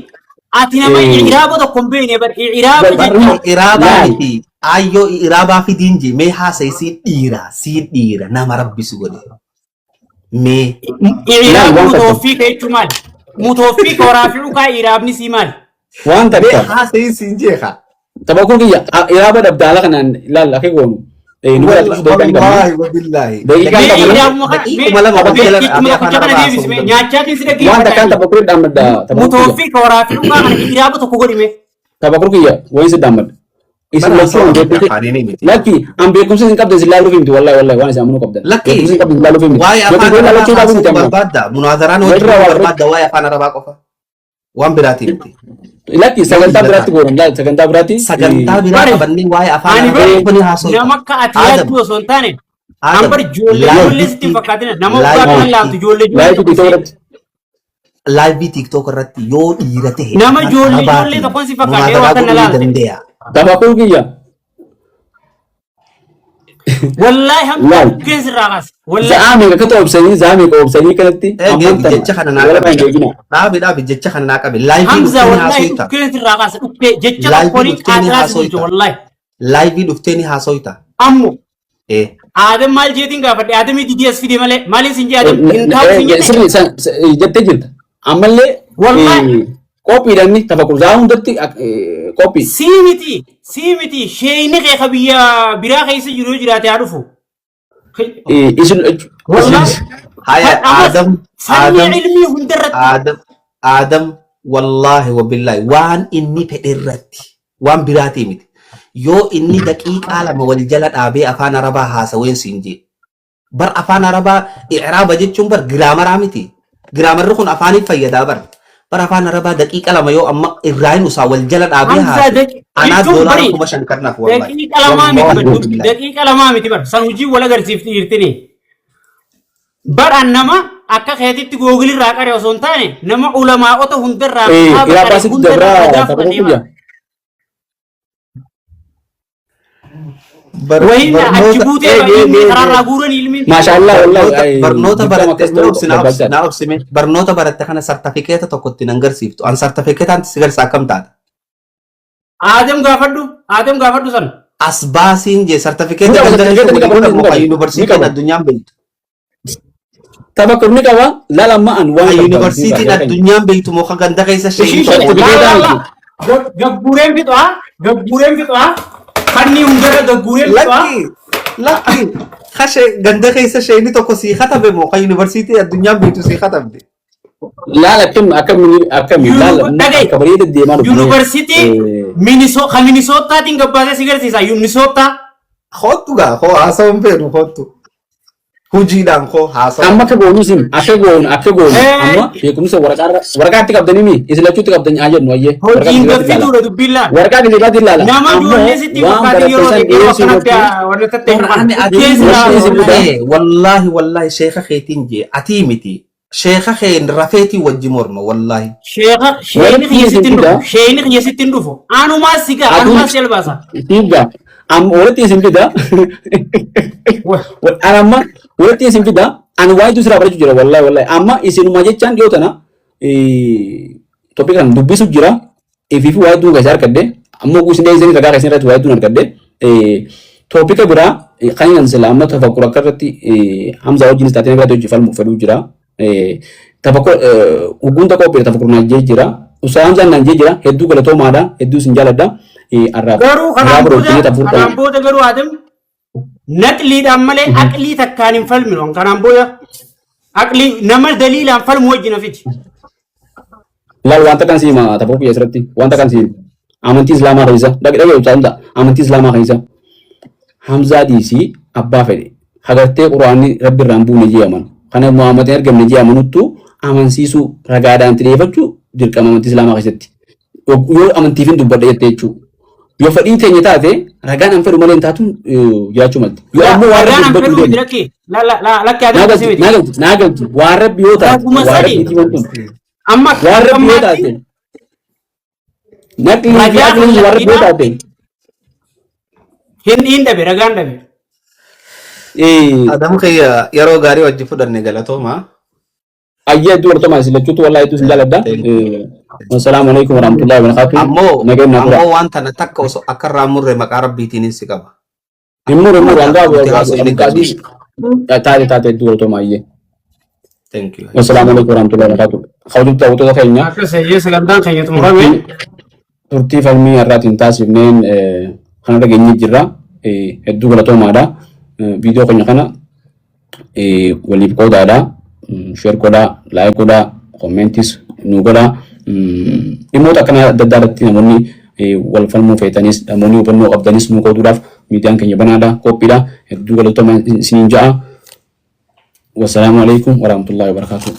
Ati nama iraaba tokko hin beekne bar iraabaa miti. Ayyoo iraabaa fi diinji mee haasa'e si dhiira nama rabbisu godhe. Mee iraaba mutooffii jechuun maali? Mutooffii koraafi'uu kaa iraabni sii maali? Waan takka haasa'e siin jeeqa. Tapha kun kiyya iraaba dabdaala kanaan ilaalla akka goonu. Wallahi wabillahi. Waan takkaan tapha kun dhaammadda. Mutooffii koraafi'uu kaa kana iraaba tokko godhime. Tapha kun kiyya wayin si dhaammadda. Isin lachuun lakki an beekumsa isin qabdan isin laaluu fimti wallahi waan isin amanuu qabdan. Lakki waa'ee afaan arabaa barbaadda munaazaraan hojii barbaadda waa'ee afaan arabaa qofa waan biraatii miti. Lakki sagantaa biraatti godhan sagantaa biraatti. Sagantaa biraa qabannee waa'ee afaan arabaa qofa ni haasa'u. Nama akka ati yaaddu osoo hin taane an bar ijoollee sitti hin fakkaatina nama dhugaa kan laaftu ijoollee. live TikTok irratti yoo dhiirate Nama ijoollee tokkoon si fakkaatee waa kana laalte. dandeenya. Tabakul kiyya. Wallahi hamma bukkeen sirraa kaase. Wallahi. Zaame ka obsanii kanatti. Jecha kana naa qabe. Dhaabi jecha kana naa qabe. Live Hamza dhuftee ni wallahi haasoyta. bukkeen sirraa kaase dhuftee jecha Live tokkoon dhuftee ni qaadiraas haasoyta. bulchu wallahi. Live dhuftee ni haasoyta. Ammo Eh. Adam maal jeetiin gaafadhe Adamii DDS fide malee maaliin sin jee Adam hin taa'u sin jette. Sirri jettee jirta. Ammallee Wallahi. qophiidhaan tafakur zaa hundatti qophii. Siimiti sheeyni kee biyya biraa keessa jiru yoo jiraate haa dhufu. Isin Wallahi. Haya Sanyii ilmii hundarratti. Adam wallahi wabillahi waan inni fedhe irratti waan biraatii miti. Yoo inni daqiiqaa lama wal jala dhaabee afaan arabaa haasaween siin jee. Bar afaan arabaa i'raaba jechuun bar giraamaraa miti. Giraamarri kun afaaniif fayyadaa bar. Bar afaan arabaa daqiiqa lama yoo amma Ibrahim Usaa wal jala dhaabee haasawee. Anaa doolaara 5,000 kannaaf wallahi. Daqiiqa lamaa miti bar. San hojii wal agarsiifti jirtini. Bara nama akka keetitti googilii irraa qaree osoo hin taane nama ulamaa'ota hundarraa wayinna achi buutee ilmi karaarraa guuran ilmi Maashaallah wallahi barnoota baratte naa obsime barnoota baratte kana sartifikeeta tokkotti nan garsiiftu an sartifikeetaan si garsaa akkam taata Adam gaafadhu san asbaasiin jee sartifikeeta ganda yuunivarsiitiin addunyaan beektu tabakur ni qaba lalama an waan yuunivarsiitiin addunyaan beektu moo ganda keessa shee gabbuureen fixaa Fanni hundarra gagguureen lakki kashe ganda keessa sheeni tokko sii katabe moo kan yuunivarsiitii addunyaan beektu sii katabde. Laala akkami kabareeda deemaa dhufu. Yuunivarsiitii Minisoottaatiin gabbaasee si garsiisa Minisootaa. Hootu gaa hoo haasawuun feenu hootu. Hojiidhaan hoo haasawu. Amma akka goonu isin akka goonu amma beekumsa waraqaatti qabdanii mi isilachuutti qabdanii haa jennu ayyee. Hojiin gaffiduudha dubbiin laala. Waraqaa gidiraatti ilaala. Nama ijoollee sitti fakkaatan yeroo akkanatti warra tattee wallahi sheeka keetiin jee atii miti. Sheeka keen rafeetii wajji morma wallahi. Sheeyni kiyya sittin dhufu. Anumaas sigaa anumaas elbaasa. Sigaa amma walitti isin fida. Anamma walitti isin fida. Ani waayee sirraa barachuu jira wallahi amma isinuma jechaan dhiyoo tana topic kan dubbisu jira. Ifiifi waayee duun keessaa argadde ammoo guusinee isin ragaa keessaa irratti waayee duun argadde topic biraa kan inni amma tafakkura akka irratti Hamza wajjin taatee irratti hojii falmu fedhuu jira. Tafakkura hugunta qophii tafakkura naajjee jira. Usaa Hamzaan naajjee jira. Hedduu galatoomaadha. Hedduu isin jaaladha. Garuu kanaan booda garuu Adam naqliidhaan malee aqlii takkaan hin falminu. Kanaan booda aqlii nama daliilaan falmu wajjin afiti. Laal wanta kan siima tafakkura biyya asirratti wanta kan siima amantii islaamaa keessa dhagdhagee Hamza amantii islaamaa keessa Hamzaa dhiisii abbaa fedhe hagartee quraanni rabbi irraan buune jeeman kana Muhammadin argamne jeemanuttu amansiisuu ragaadhaan tireeffachuu dirqama amantii islaamaa keessatti yoo amantiifin dubbadha jettee jechuudha. Yoo fedhii teenya taate ragaan an fedhu malee hin taatu jiraachuu malti. Yoo ammoo waan rabbi dubbadhu naa galti waan rabbi yoo taate waan rabbi tiimantu amma waan rabbi yoo taate naqli waan rabbi yoo taate hin dhabe ragaan dhabe. Adamu kiyya yeroo gaarii wajji fudhanne galatooma. Ayyee iddoo wartooma isilachuutu wallahi iddoo isin jaaladha. Assalaamu alaikum warahmatullahi wabarakatuh. Ammoo waan tana takka osoo akka irraa murre maqaa rabbiitiin si qaba. Himmure taate iddoo wartooma ayyee. Thank you. Assalaamu alaikum warahmatullahi wabarakatuh. Hawwattoota hawwattoota keenya. Akka sayyee sagantaan keenya xumurame. Turtii falmii har'aatiin taasifneen kana dhageenyee jirra. Hedduu galatoomaadha. Viidiyoo keenya kana waliif qoodaadha. Share godhaa, like godhaa, commentis nu godhaa. Dhimmoota akkana adda addaa irratti namoonni wal falmuu feetanis namoonni hubannoo qabdanis nu qooduudhaaf miidiyaan keenya banaadha, qophiidha. Hedduu galatoomaa isiniin ja'a. Wassalaamu alaikum warahmatullahi wabarakatuh.